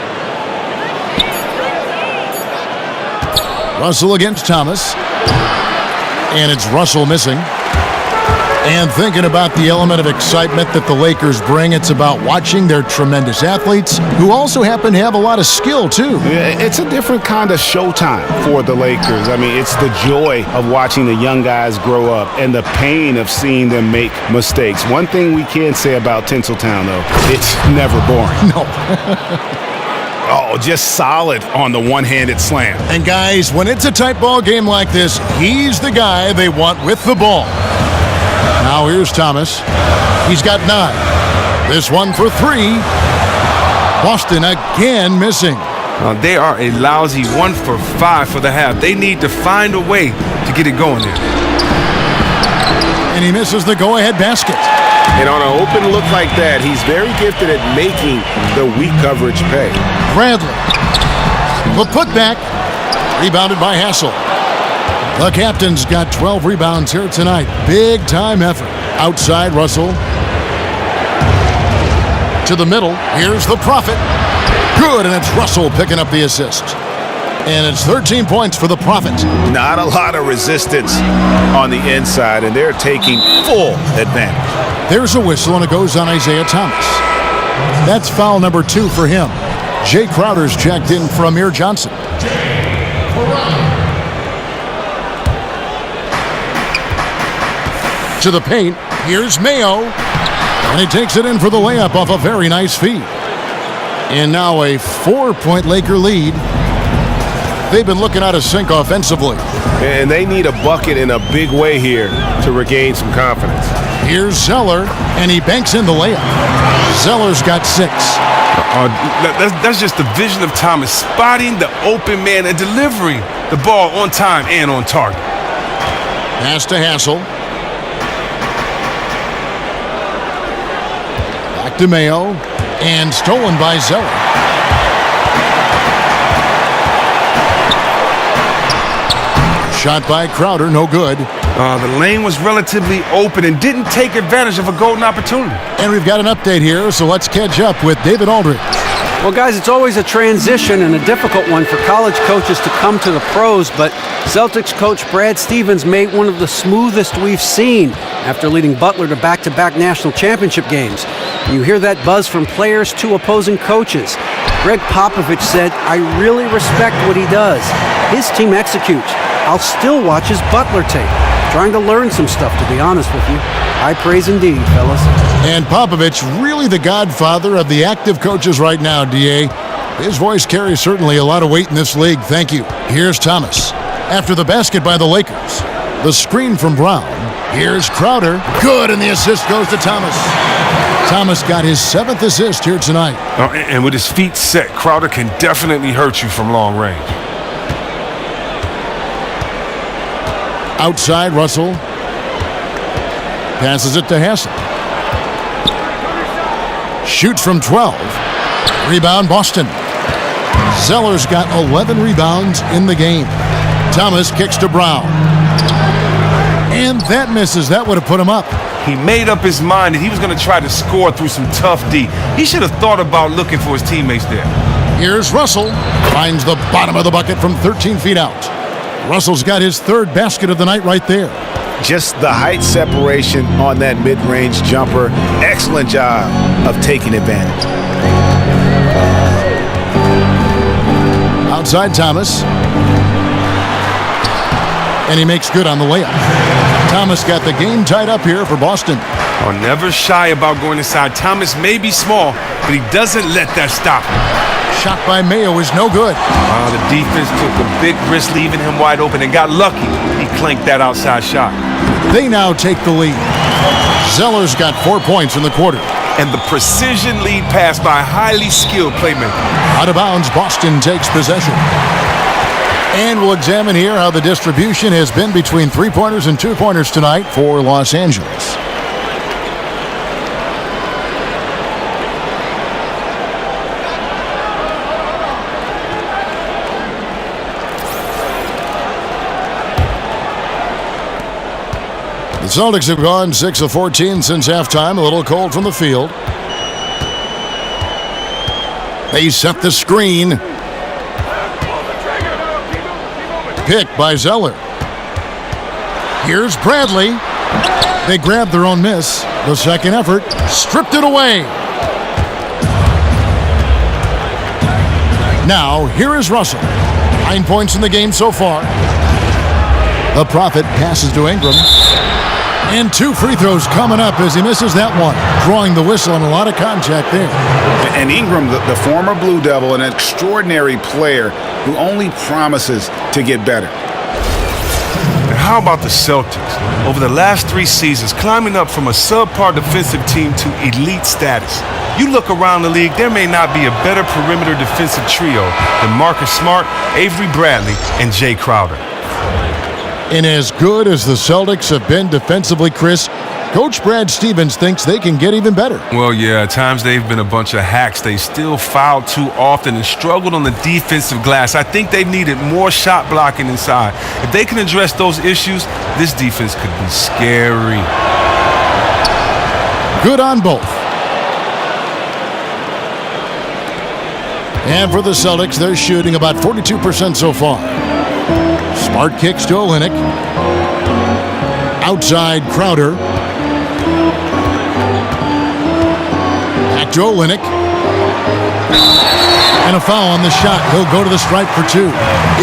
Speaker 1: Russell against Thomas. And it's Russell missing. And thinking about the element of excitement that the Lakers bring, it's about watching their tremendous athletes who also happen to have a lot of skill, too.
Speaker 6: Yeah, it's a different kind of showtime for the Lakers. I mean, it's the joy of watching the young guys grow up and the pain of seeing them make mistakes. One thing we can say about Tinseltown, though, it's never boring.
Speaker 1: No.
Speaker 6: Oh, just solid on the one-handed slam.
Speaker 1: And guys, when it's a tight ball game like this, he's the guy they want with the ball. Now here's Thomas. He's got 9. This one for 3. Boston again missing.
Speaker 3: They are a lousy 1 for 5 for the half. They need to find a way to get it going there.
Speaker 1: And he misses the go-ahead basket.
Speaker 2: And on an open look like that, he's very gifted at making the weak coverage pay.
Speaker 1: Bradley. The putback. Rebounded by Hassel. The captain's got 12 rebounds here tonight. Big time effort. Outside Russell. To the middle. Here's the Prophet. Good, and it's Russell picking up the assist. And it's 13 points for the Prophet.
Speaker 6: Not a lot of resistance on the inside, and they're taking full advantage.
Speaker 1: There's a whistle, and it goes on Isaiah Thomas. That's foul number 2 for him. Jay Crowder's checked in for Amir Johnson. To the paint. Here's Mayo. And he takes it in for the layup off a very nice feed. And now a 4-point Laker lead. They've been looking out of sync offensively.
Speaker 2: And they need a bucket in a big way here to regain some confidence.
Speaker 1: Here's Zeller, and he banks in the layup. Zeller's got 6.
Speaker 3: That's just the vision of Thomas, spotting the open man and delivering the ball on time and on target.
Speaker 1: Pass to Hassel. Back to Mayo, and stolen by Zeller. Shot by Crowder, no good.
Speaker 3: The lane was relatively open and didn't take advantage of a golden opportunity.
Speaker 1: And we've got an update here, so let's catch up with David Aldridge.
Speaker 4: Well, guys, it's always a transition and a difficult one for college coaches to come to the pros, but Celtics coach Brad Stevens made one of the smoothest we've seen after leading Butler to back-to-back national championship games. You hear that buzz from players to opposing coaches. Greg Popovich said, "I really respect what he does. His team executes. I'll still watch his Butler tape. Trying to learn some stuff, to be honest with you. High praise indeed, fellas."
Speaker 1: And Popovich, really the godfather of the active coaches right now, D.A. His voice carries certainly a lot of weight in this league. Thank you. Here's Thomas. After the basket by the Lakers. The screen from Brown. Here's Crowder. Good, and the assist goes to Thomas. Thomas got his 7th assist here tonight.
Speaker 3: And with his feet set, Crowder can definitely hurt you from long range.
Speaker 1: Outside, Russell. Passes it to Hassel. Shoots from 12. Rebound, Boston. Zeller's got 11 rebounds in the game. Thomas kicks to Brown. And that misses. That would have put him up.
Speaker 3: He made up his mind that he was going to try to score through some tough D. He should have thought about looking for his teammates there.
Speaker 1: Here's Russell. Finds the bottom of the bucket from 13 feet out. Russell's got his 3rd basket of the night right there.
Speaker 6: Just the height separation on that mid-range jumper. Excellent job of taking advantage.
Speaker 1: Outside Thomas. And he makes good on the layup. Thomas got the game tied up here for Boston.
Speaker 3: Never shy about going inside. Thomas may be small, but he doesn't let that stop him.
Speaker 1: Shot by Mayo is no good.
Speaker 3: The defense took a big risk leaving him wide open and got lucky. He clanked that outside shot.
Speaker 1: They now take the lead. Zeller's got 4 points in the quarter.
Speaker 3: And the precision lead pass by a highly skilled playmaker.
Speaker 1: Out of bounds, Boston takes possession. And we'll examine here how the distribution has been between 3-pointers and 2-pointers tonight for Los Angeles. The Celtics have gone 6 of 14 since halftime. A little cold from the field. They set the screen. pick by Zeller. Here's Bradley. They grabbed their own miss. The second effort stripped it away. Now, here is Russell. 9 points in the game so far. The Prophet passes to Ingram. And 2 free throws coming up as he misses that one. Drawing the whistle and a lot of contact there.
Speaker 6: And Ingram, the former Blue Devil, an extraordinary player who only promises to get better.
Speaker 3: And how about the Celtics? Over the last 3 seasons, climbing up from a subpar defensive team to elite status. You look around the league, there may not be a better perimeter defensive trio than Marcus Smart, Avery Bradley, and Jay Crowder.
Speaker 1: And as good as the Celtics have been defensively, Chris, Coach Brad Stevens thinks they can get even better.
Speaker 3: Well, yeah, at times they've been a bunch of hacks. They still foul too often and struggled on the defensive glass. I think they've needed more shot blocking inside. If they can address those issues, this defense could be scary.
Speaker 1: Good on both. And for the Celtics, they're shooting about 42% so far. Smart kicks to Olynyk. Outside Crowder. Back to Olynyk. And a foul on the shot. He'll go to the stripe for 2.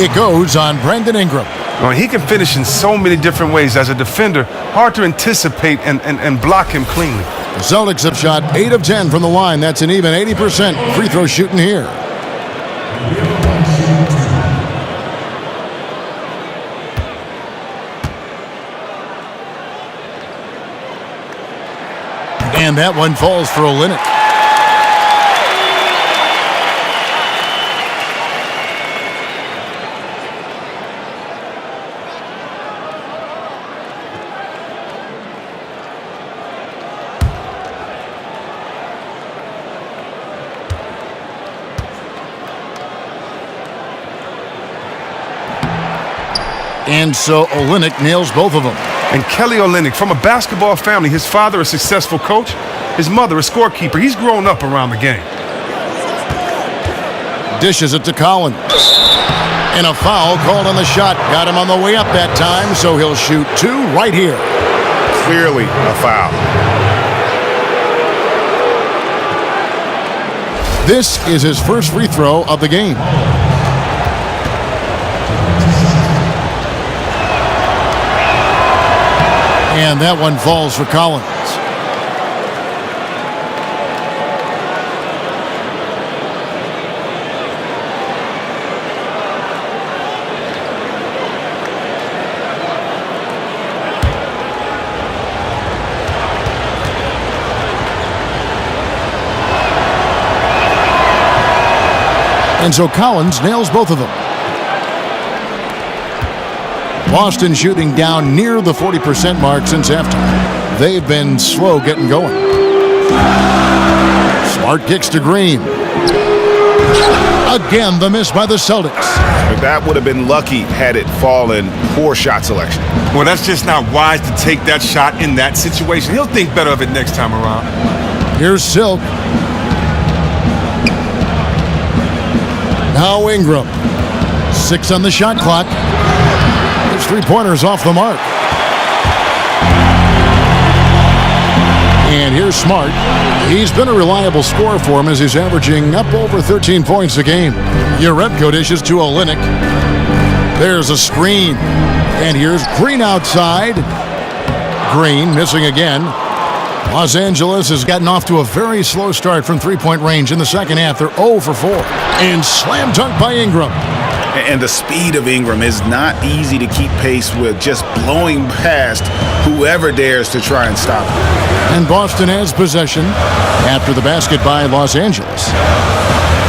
Speaker 1: It goes on Brandon Ingram.
Speaker 3: Well, he can finish in so many different ways. As a defender, hard to anticipate and block him cleanly.
Speaker 1: The Celtics have shot 8 of 10 from the line. That's an even 80% free throw shooting here. And that one falls for Olynyk. And so Olynyk nails both of them.
Speaker 3: And Kelly Olynyk, from a basketball family, his father a successful coach, his mother a scorekeeper. He's grown up around the game.
Speaker 1: Dishes it to Collins. And a foul called on the shot. Got him on the way up that time, so he'll shoot 2 right here.
Speaker 6: Clearly a foul.
Speaker 1: This is his first free throw of the game. And that one falls for Collins. And so Collins nails both of them. Boston shooting down near the 40% mark since halftime. They've been slow getting going. Smart kicks to Green. Again, the miss by the Celtics.
Speaker 6: But that would have been lucky had it fallen. Poor shot selection.
Speaker 3: Well, that's just not wise to take that shot in that situation. He'll think better of it next time around.
Speaker 1: Here's Silk. Now Ingram. 6 on the shot clock. His 3-pointers off the mark. And here's Smart. He's been a reliable scorer for him as he's averaging up over 13 points a game. Jerebko dishes to Olynyk. There's a screen. And here's Green outside. Green missing again. Los Angeles has gotten off to a very slow start from three-point range in the second half. They're 0 for 4. And slam dunk by Ingram.
Speaker 6: And the speed of Ingram is not easy to keep pace with, just blowing past whoever dares to try and stop him.
Speaker 1: And Boston has possession after the basket by Los Angeles.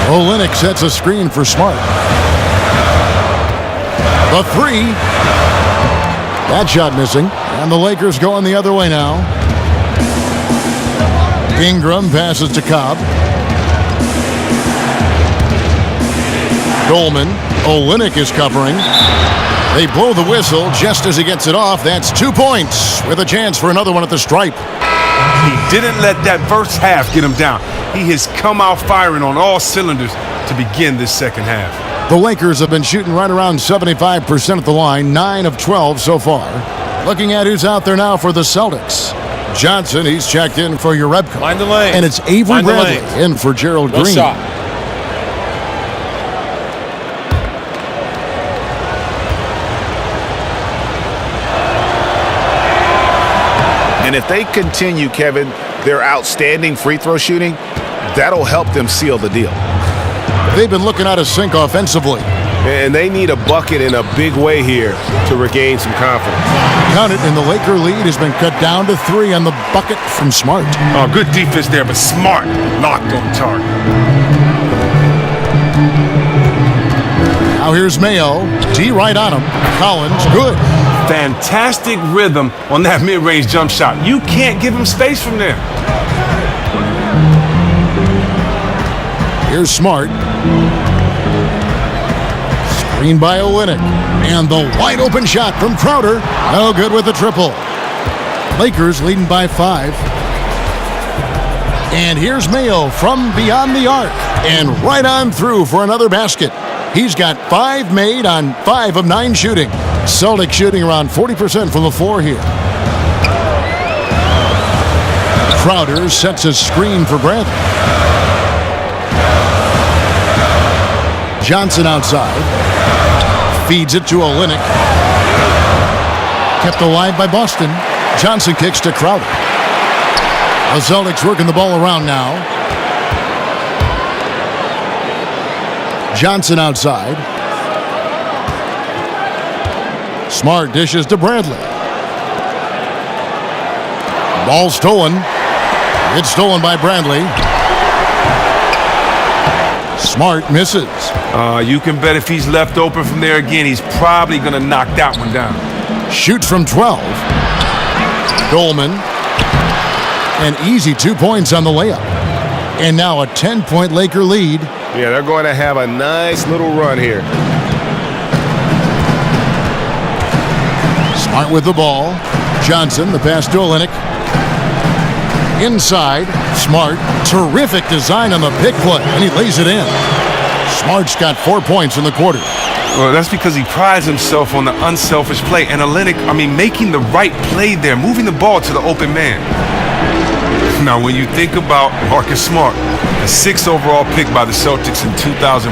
Speaker 1: Olynyk sets a screen for Smart. The 3. That shot missing. And the Lakers going the other way now. Ingram passes to Cobb. Dolman. Olynyk is covering. They blow the whistle just as he gets it off. That's 2 points with a chance for another one at the stripe.
Speaker 3: He didn't let that first half get him down. He has come out firing on all cylinders to begin this second half.
Speaker 1: The Lakers have been shooting right around 75% at the line, 9 of 12 so far. Looking at who's out there now for the Celtics. Johnson, he's checked in for Urebko.
Speaker 10: Find the lane.
Speaker 1: And it's Avery
Speaker 10: Find the
Speaker 1: Bradley
Speaker 10: lane.
Speaker 1: in for Gerald
Speaker 10: No
Speaker 1: Green.
Speaker 10: shot.
Speaker 6: And if they continue, Kevin, their outstanding free throw shooting, that'll help them seal the deal.
Speaker 1: They've been looking out of sync offensively.
Speaker 5: And they need a bucket in a big way here to regain some confidence.
Speaker 1: Count it, and the Laker lead has been cut down to 3 on the bucket from Smart.
Speaker 3: Oh, good defense there, but Smart locked on target.
Speaker 1: Now here's Mayo. D right on him. Collins, good.
Speaker 3: Fantastic rhythm on that mid-range jump shot. You can't give him space from there.
Speaker 1: Here's Smart. Screen by Olynyk. And the wide open shot from Crowder. No good with the triple. Lakers leading by 5. And here's Mayo from beyond the arc. And right on through for another basket. He's got 5 made on 5 of 9 shooting. Celtics shooting around 40% from the floor here. Crowder sets a screen for Bradley. Johnson outside. Feeds it to Olynyk. Kept alive by Boston. Johnson kicks to Crowder. The Celtics working the ball around now. Johnson outside. Smart dishes to Bradley. Ball stolen. It's stolen by Bradley. Smart misses.
Speaker 3: You can bet if he's left open from there again, he's probably going to knock that one down.
Speaker 1: Shoots from 12. Dolman. An easy 2 points on the layup. And now a 10-point Laker lead.
Speaker 5: Yeah, they're going to have a nice little run here.
Speaker 1: Smart with the ball. Johnson, the pass to Olynyk. Inside, Smart. Terrific design on the pick play, and he lays it in. Smart's got 4 points in the quarter.
Speaker 3: Well, that's because he prides himself on the unselfish play. And Olynyk, making the right play there, moving the ball to the open man. Now, when you think about Marcus Smart, the 6th overall pick by the Celtics in 2014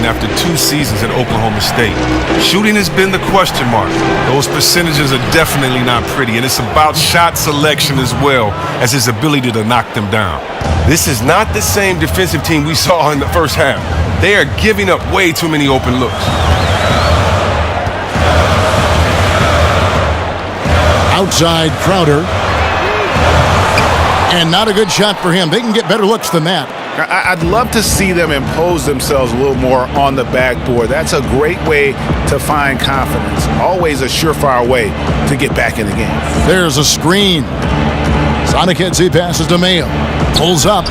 Speaker 3: after 2 seasons at Oklahoma State. Shooting has been the question mark. Those percentages are definitely not pretty, and it's about shot selection as well as his ability to knock them down. This is not the same defensive team we saw in the first half. They are giving up way too many open looks.
Speaker 1: Outside Crowder. And not a good shot for him. They can get better looks than that.
Speaker 6: I'd love to see them impose themselves a little more on the backboard. That's a great way to find confidence. Always a surefire way to get back in the game.
Speaker 1: There's a screen. Sonic heads, he passes to Mayo. Pulls up.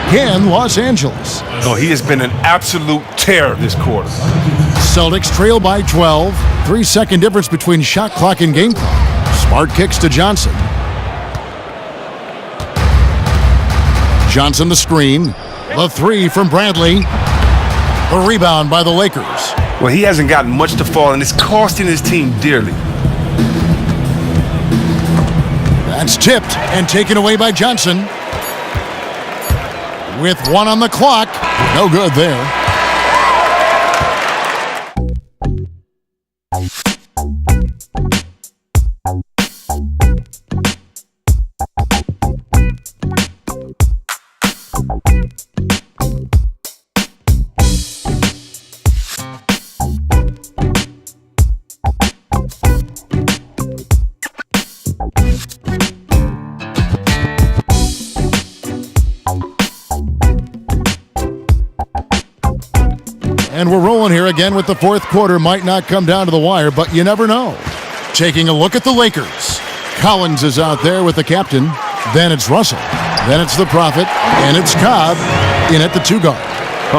Speaker 1: Again, Los Angeles.
Speaker 3: Oh, he has been an absolute terror this quarter.
Speaker 1: Celtics trail by 12. 3-second difference between shot clock and game clock. Smart kicks to Johnson. Johnson the screen. The 3 from Bradley. The rebound by the Lakers.
Speaker 3: Well, he hasn't gotten much to fall, and it's costing his team dearly.
Speaker 1: That's tipped and taken away by Johnson. With 1 on the clock. No good there. And we're rolling here again with the fourth quarter. Might not come down to the wire, but you never know. Taking a look at the Lakers. Collins is out there with the captain. Then it's Russell. Then it's the Prophet. And it's Cobb in at the 2 guard.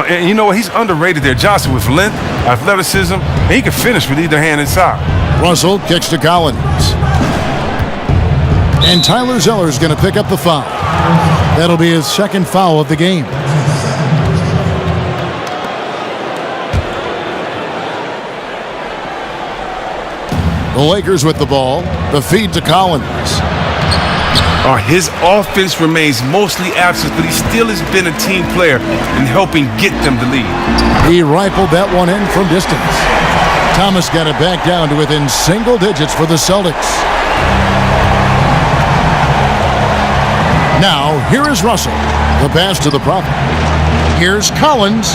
Speaker 3: And you know what? He's underrated there. Johnson with length, athleticism, and he can finish with either hand inside.
Speaker 1: Russell kicks to Collins. And Tyler Zeller's going to pick up the foul. That'll be his 2nd foul of the game. The Lakers with the ball. The feed to Collins.
Speaker 3: His offense remains mostly absent, but he still has been a team player in helping get them the lead.
Speaker 1: He rifled that one in from distance. Thomas got it back down to within single digits for the Celtics. Now, here is Russell. The pass to the Prophet. Here's Collins.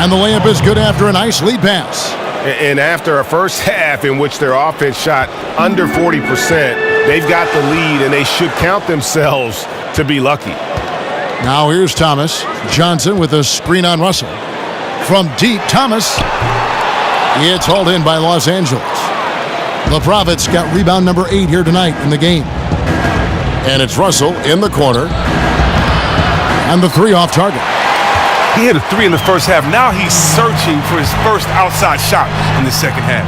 Speaker 1: And the layup is good after a nice lead pass.
Speaker 5: And after a first half in which their offense shot under 40%, they've got the lead, and they should count themselves to be lucky.
Speaker 1: Now here's Thomas. Johnson with a screen on Russell. From deep, Thomas. It's hauled in by Los Angeles. The Prophets got rebound number 8 here tonight in the game. And it's Russell in the corner. And the 3 off target.
Speaker 3: He hit a 3 in the first half. Now he's searching for his first outside shot in the second half.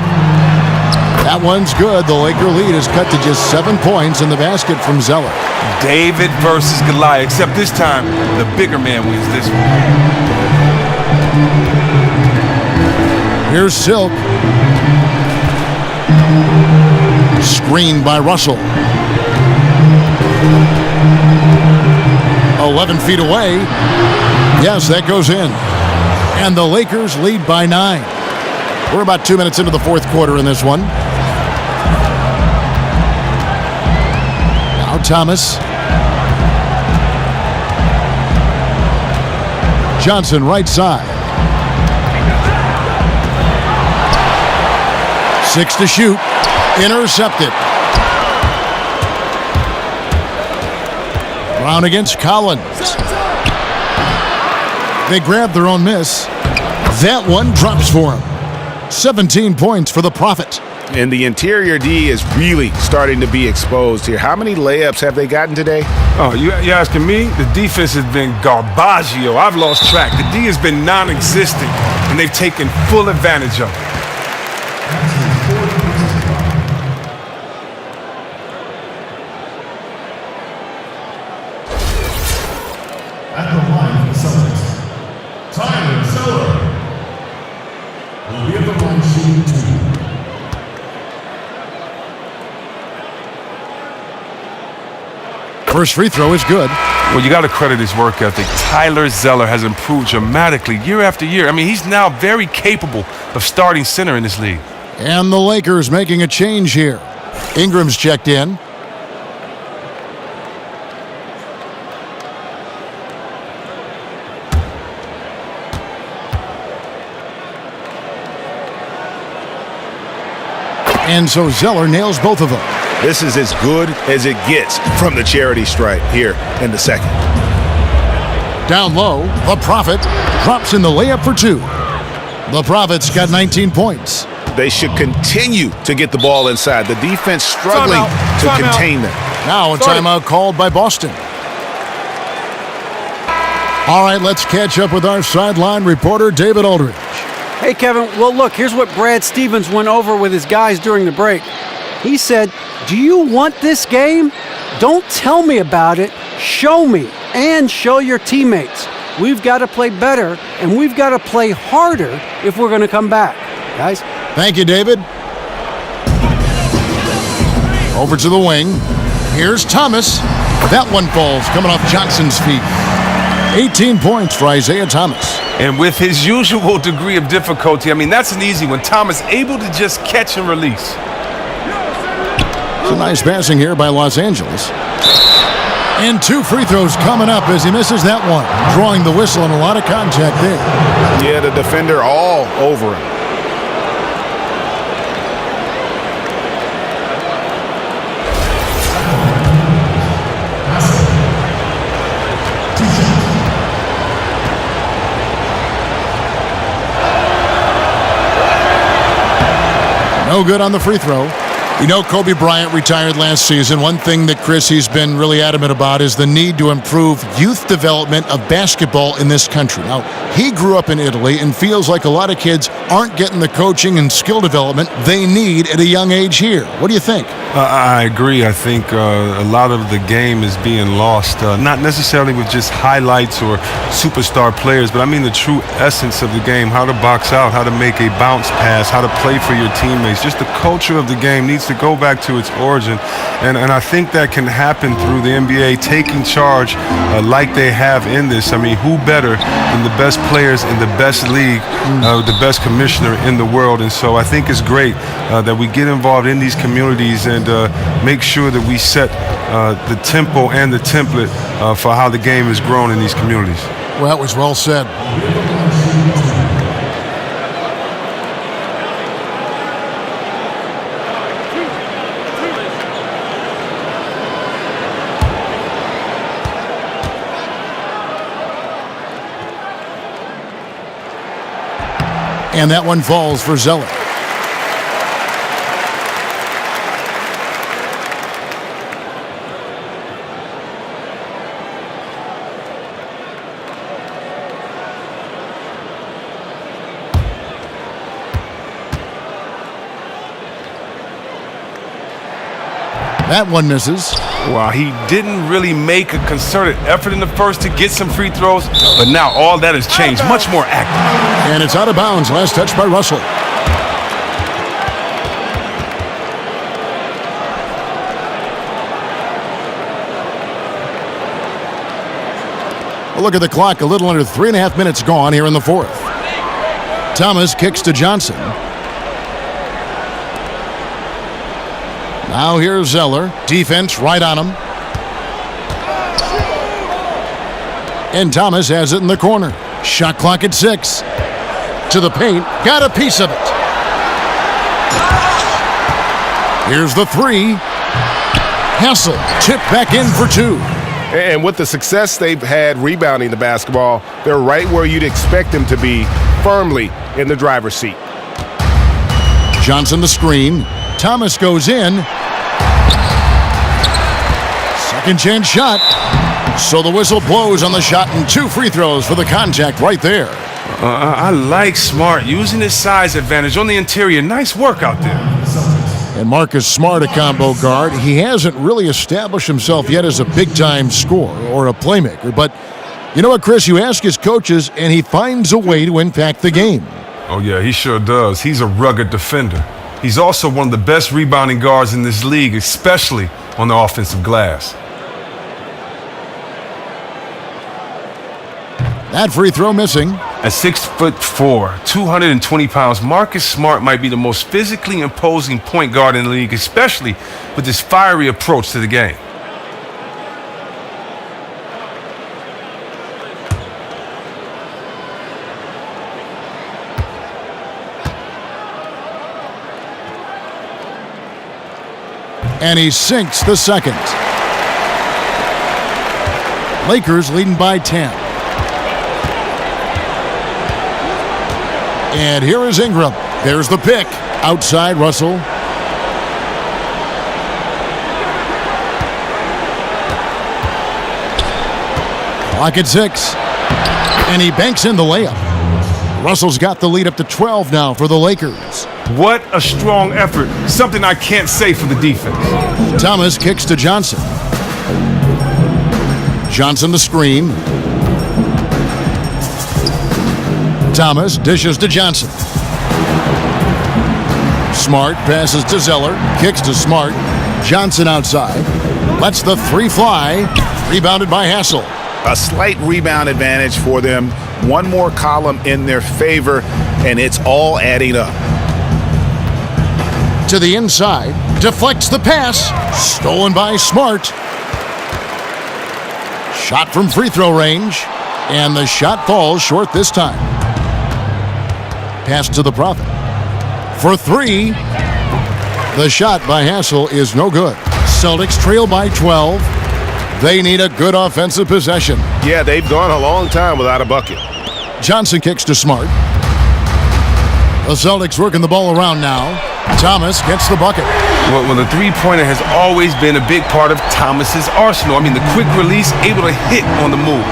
Speaker 1: That one's good. The Laker lead is cut to just 7 points in the basket from Zeller.
Speaker 3: David versus Goliath, except this time the bigger man wins this one.
Speaker 1: Here's Silk. Screened by Russell. 11 feet away. Yes, that goes in. And the Lakers lead by 9. We're about 2 minutes into the fourth quarter in this one. Now Thomas. Johnson right side. 6 to shoot. Intercepted. Brown against Collins. They grab their own miss. That one drops for him. 17 points for the Prophet.
Speaker 6: And the interior D is really starting to be exposed here. How many layups have they gotten today?
Speaker 3: Oh, you asking me? The defense has been garbaggio. I've lost track. The D has been non-existent, and they've taken full advantage of it.
Speaker 10: At the line for the Celtics, Zeller will be at the line shooting 2.
Speaker 1: First free throw is good.
Speaker 3: Well, you got to credit his work ethic. Tyler Zeller has improved dramatically year after year. I mean, he's now very capable of starting center in this league.
Speaker 1: And the Lakers making a change here. Ingram's checked in. And so Zeller nails both of them.
Speaker 6: This is as good as it gets from the charity stripe here in the second.
Speaker 1: Down low, the Prophet drops in the layup for 2. The Prophet's got 19 points.
Speaker 6: They should continue to get the ball inside. The defense struggling to contain them.
Speaker 1: Now a timeout called by Boston. All right, let's catch up with our sideline reporter, David Aldridge.
Speaker 4: Hey, Kevin. Well, look, here's what Brad Stevens went over with his guys during the break. He said, "Do you want this game? Don't tell me about it. Show me and show your teammates. We've got to play better, and we've got to play harder if we're going to come back." Guys?
Speaker 1: Thank you, David. Over to the wing. Here's Thomas. That one falls coming off Johnson's feet. 18 points for Isaiah Thomas.
Speaker 3: And with his usual degree of difficulty, I mean, that's an easy one. Thomas able to just catch and release.
Speaker 1: Some nice passing here by Los Angeles. And 2 free throws coming up as he misses that one. Drawing the whistle and a lot of contact there.
Speaker 6: Yeah, the defender all over him.
Speaker 1: No good on the free throw. You know, Kobe Bryant retired last season. One thing that he's been really adamant about is the need to improve youth development of basketball in this country. Now, he grew up in Italy and feels like a lot of kids aren't getting the coaching and skill development they need at a young age here. What do you think?
Speaker 3: I agree. I think a lot of the game is being lost, not necessarily with just highlights or superstar players, but I mean the true essence of the game, how to box out, how to make a bounce pass, how to play for your teammates. Just the culture of the game needs to go back to its origin, and I think that can happen through the NBA taking charge like they have in this. I mean, who better than the best players in the best league, the best commissioner in the world? And so I think it's great that we get involved in these communities and make sure that we set the tempo and the template for how the game is grown in these communities.
Speaker 1: Well, that was well said. And that one falls for Zeller. That one misses.
Speaker 3: Well, he didn't really make a concerted effort in the first to get some free throws, but now all that has changed. Much more active.
Speaker 1: And it's out of bounds. Last touch by Russell. Look at the clock. A little under 3.5 minutes gone here in the fourth. Thomas kicks to Johnson. Now here's Zeller. Defense right on him. And Thomas has it in the corner. Shot clock at 6. To the paint. Got a piece of it. Here's the 3. Hassel tipped back in for 2.
Speaker 5: And with the success they've had rebounding the basketball, they're right where you'd expect them to be, firmly in the driver's seat.
Speaker 1: Johnson the screen. Thomas goes in. Second chance shot. So the whistle blows on the shot and 2 free throws for the contact right there.
Speaker 3: I like Smart using his size advantage on the interior. Nice work out there.
Speaker 1: And Marcus Smart, a combo guard. He hasn't really established himself yet as a big-time scorer or a playmaker. But you know what, Chris? You ask his coaches, and he finds a way to impact the game.
Speaker 3: Oh, yeah, he sure does. He's a rugged defender. He's also one of the best rebounding guards in this league, especially on the offensive glass.
Speaker 1: That free throw missing.
Speaker 3: At 6'4", 220 pounds, Marcus Smart might be the most physically imposing point guard in the league, especially with his fiery approach to the game.
Speaker 1: And he sinks the second. Lakers leading by 10. And here is Ingram. There's the pick. Outside Russell. Clock at 6. And he banks in the layup. Russell's got the lead up to 12 now for the Lakers.
Speaker 3: What a strong effort. Something I can't say for the defense.
Speaker 1: Thomas kicks to Johnson. Johnson the screen. Thomas dishes to Johnson. Smart passes to Zeller. Kicks to Smart. Johnson outside. Lets the 3 fly. Rebounded by Hassel.
Speaker 6: A slight rebound advantage for them. One more column in their favor, and it's all adding up.
Speaker 1: To the inside. Deflects the pass. Stolen by Smart. Shot from free throw range. And the shot falls short this time. Pass to the Prophet. For 3. The shot by Hassel is no good. Celtics trail by 12. They need a good offensive possession.
Speaker 5: Yeah, they've gone a long time without a bucket.
Speaker 1: Johnson kicks to Smart. The Celtics working the ball around now. Thomas gets the bucket.
Speaker 3: Well, the three-pointer has always been a big part of Thomas's arsenal. I mean, the quick release, able to hit on the move.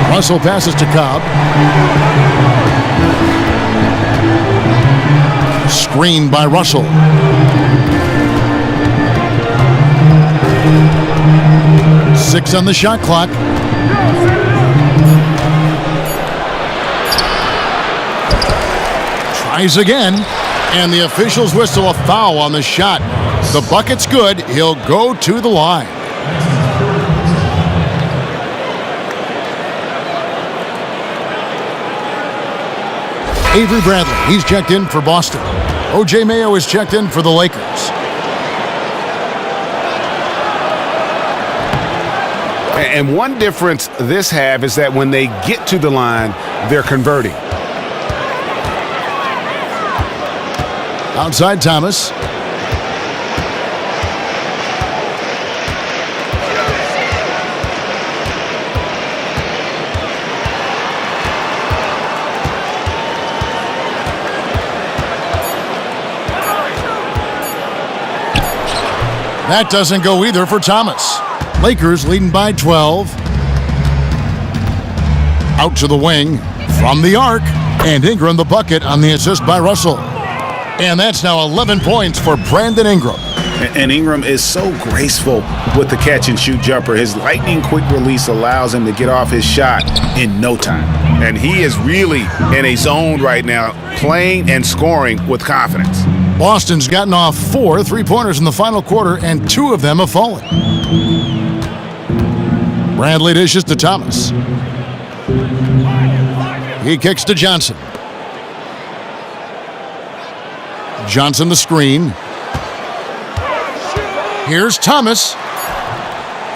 Speaker 1: Russell passes to Cobb. Screen by Russell. Six on the shot clock. Tries again, and the officials whistle a foul on the shot. The bucket's good. He'll go to the line. Avery Bradley, he's checked in for Boston. O.J. Mayo is checked in for the Lakers.
Speaker 2: And one difference this half is that when they get to the line, they're converting.
Speaker 1: Outside Thomas. That doesn't go either for Thomas. Lakers leading by 12. Out to the wing from the arc. And Ingram the bucket on the assist by Russell. And that's now 11 points for Brandon Ingram.
Speaker 6: And Ingram is so graceful with the catch-and-shoot jumper. His lightning-quick release allows him to get off his shot in no time. And he is really in a zone right now, playing and scoring with confidence.
Speaker 1: Boston's gotten off 4 3-pointers in the final quarter, and 2 of them have fallen. Bradley dishes to Thomas. He kicks to Johnson. Johnson the screen. Here's Thomas.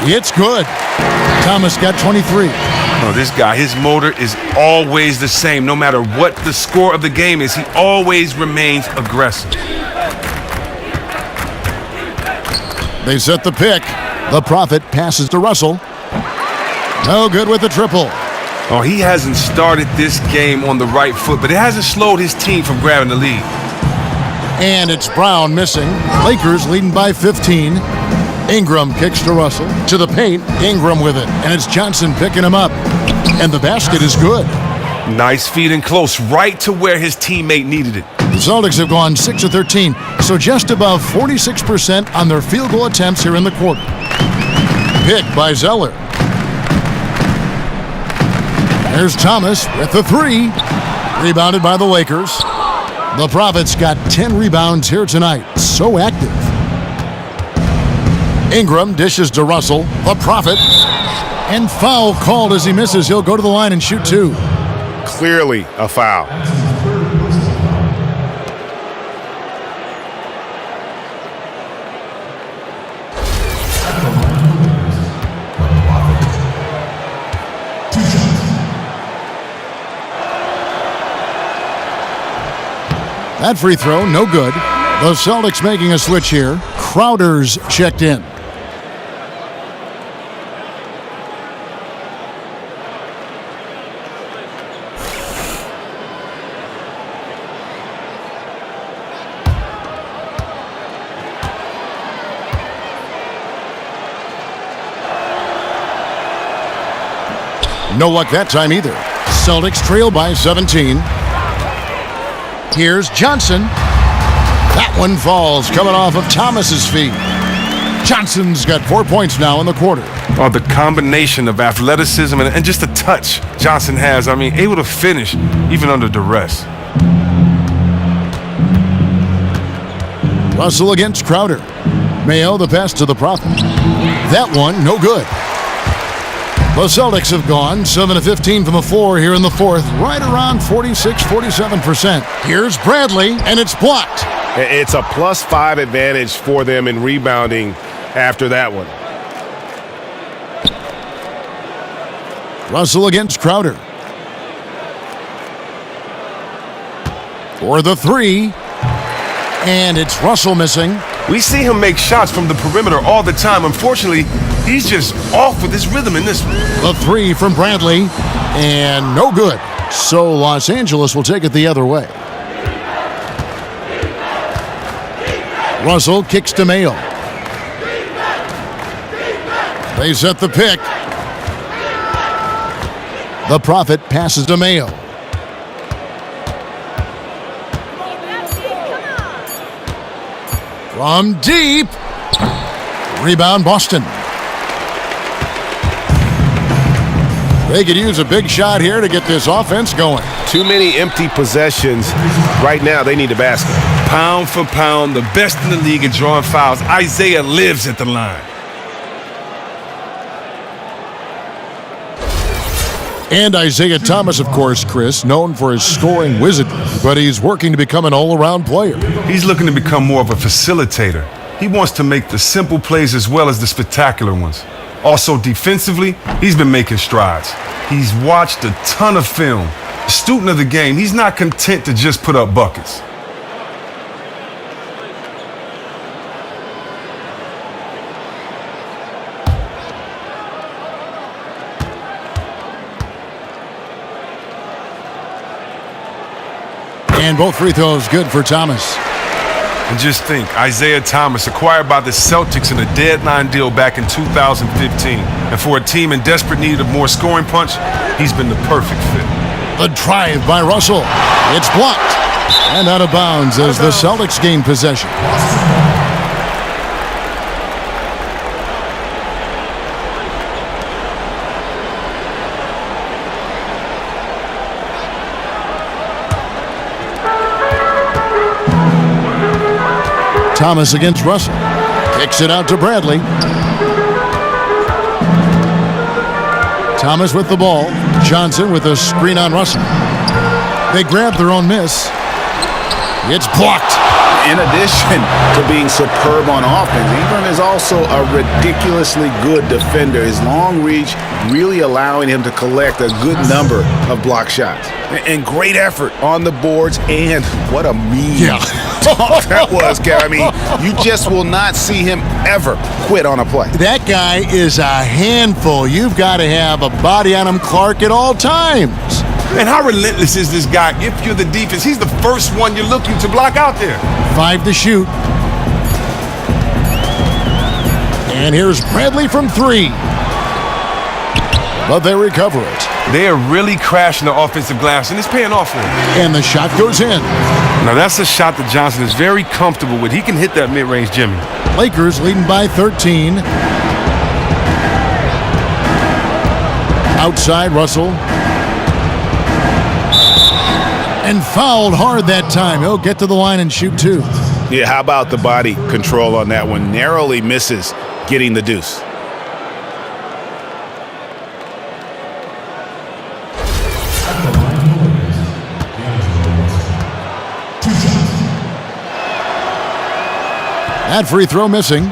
Speaker 1: It's good. Thomas got 23.
Speaker 3: Oh, this guy, his motor is always the same. No matter what the score of the game is, he always remains aggressive.
Speaker 1: They set the pick. The Prophet passes to Russell. No good with the triple.
Speaker 3: Oh, he hasn't started this game on the right foot, but it hasn't slowed his team from grabbing the lead.
Speaker 1: And it's Brown missing. Lakers leading by 15. Ingram kicks to Russell. To the paint, Ingram with it. And it's Johnson picking him up. And the basket is good.
Speaker 3: Nice feed and close, right to where his teammate needed it.
Speaker 1: The Celtics have gone 6 of 13, so just above 46% on their field goal attempts here in the quarter. Pick by Zeller. There's Thomas with the 3. Rebounded by the Lakers. The Prophets got 10 rebounds here tonight. So active. Ingram dishes to Russell. The Prophet. And foul called as he misses. He'll go to the line and shoot 2.
Speaker 6: Clearly a foul.
Speaker 1: That free throw, no good. The Celtics making a switch here. Crowder's checked in. No luck that time either. Celtics trail by 17. Here's Johnson. That one falls, coming off of Thomas's feet. Johnson's got 4 points now in the quarter.
Speaker 3: Oh, the combination of athleticism and just the touch Johnson has. I mean, able to finish even under duress.
Speaker 1: Russell against Crowder. Mayo the pass to the Prophet. That one, no good. The Celtics have gone 7 of 15 from the floor here in the fourth, right around 46-47%. Here's Bradley, and it's blocked.
Speaker 5: It's a +5 advantage for them in rebounding after that one.
Speaker 1: Russell against Crowder. For the 3. And it's Russell missing.
Speaker 3: We see him make shots from the perimeter all the time. Unfortunately, he's just off with his rhythm in this one.
Speaker 1: The 3 from Bradley, and no good. So Los Angeles will take it the other way. Russell kicks to Mayo. They set the pick. The Prophet passes to Mayo. From deep. Rebound Boston. They could use a big shot here to get this offense going.
Speaker 5: Too many empty possessions. Right now, they need a basket.
Speaker 3: Pound for pound, the best in the league at drawing fouls. Isaiah lives at the line.
Speaker 1: And Isaiah Thomas, of course, Chris, known for his scoring wizardry, but he's working to become an all-around player.
Speaker 3: He's looking to become more of a facilitator. He wants to make the simple plays as well as the spectacular ones. Also, defensively, he's been making strides. He's watched a ton of film. A student of the game, he's not content to just put up buckets.
Speaker 1: And both free throws good for Thomas.
Speaker 3: And just think, Isaiah Thomas, acquired by the Celtics in a deadline deal back in 2015. And for a team in desperate need of more scoring punch, he's been the perfect fit.
Speaker 1: The drive by Russell. It's blocked. And out of bounds as the Celtics gain possession. Thomas against Russell. Kicks it out to Bradley. Thomas with the ball. Johnson with a screen on Russell. They grab their own miss. It's blocked.
Speaker 6: In addition to being superb on offense, Ingram is also a ridiculously good defender. His long reach really allowing him to collect a good number of block shots. And great effort on the boards, and what a mean talk that was, Kev. I mean, you just will not see him ever quit on a play.
Speaker 1: That guy is a handful. You've got to have a body on him, Clark, at all times.
Speaker 3: And how relentless is this guy? If you're the defense, he's the first one you're looking to block out there.
Speaker 1: 5 to shoot. And here's Bradley from 3. But they recover it.
Speaker 3: They are really crashing the offensive glass, and it's paying off for them.
Speaker 1: And the shot goes in.
Speaker 3: Now, that's a shot that Johnson is very comfortable with. He can hit that mid-range Jimmy.
Speaker 1: Lakers leading by 13. Outside, Russell. And fouled hard that time. He'll get to the line and shoot 2.
Speaker 6: Yeah, how about the body control on that one? Narrowly misses getting the deuce.
Speaker 1: That free throw missing.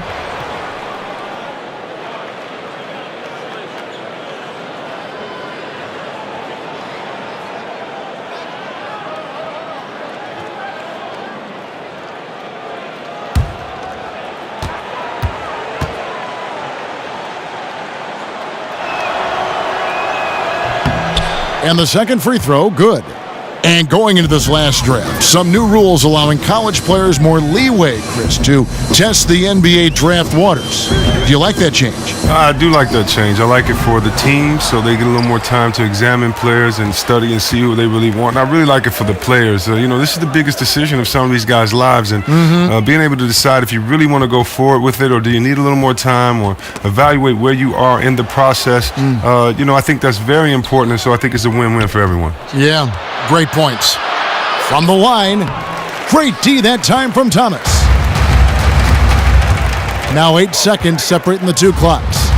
Speaker 1: And the second free throw, good. And going into this last draft, some new rules allowing college players more leeway, Chris, to test the NBA draft waters. Do you like that change?
Speaker 3: I do like that change. I like it for the team, so they get a little more time to examine players and study and see who they really want. And I really like it for the players. This is the biggest decision of some of these guys' lives, and being able to decide if you really want to go forward with it, or do you need a little more time, or evaluate where you are in the process. I think that's very important, and so I think it's a win-win for everyone.
Speaker 1: Yeah, great points. From the line, great D that time from Thomas. Now 8 seconds separating the two clocks.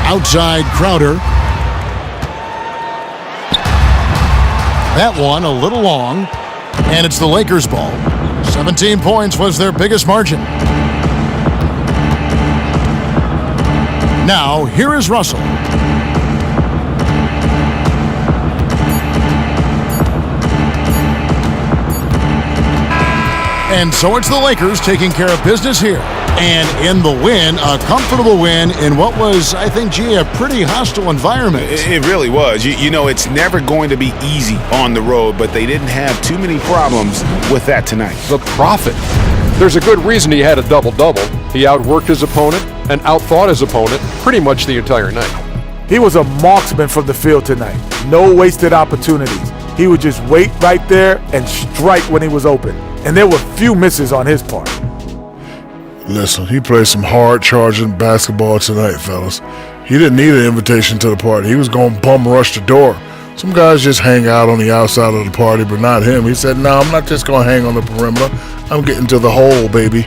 Speaker 1: Outside Crowder. That one a little long, and it's the Lakers' ball. 17 points was their biggest margin. Now, here is Russell. And so it's the Lakers taking care of business here. And in the win, a comfortable win in what was, I think, a pretty hostile environment.
Speaker 6: It really was. You know, it's never going to be easy on the road, but they didn't have too many problems with that tonight.
Speaker 7: The profit. There's a good reason he had a double-double. He outworked his opponent and outthought his opponent pretty much the entire night.
Speaker 8: He was a marksman from the field tonight. No wasted opportunities. He would just wait right there and strike when he was open. And there were few misses on his part.
Speaker 9: Listen, he played some hard-charging basketball tonight, fellas. He didn't need an invitation to the party. He was going to bum rush the door. Some guys just hang out on the outside of the party, but not him. He said, no, I'm not just going to hang on the perimeter. I'm getting to the hole, baby.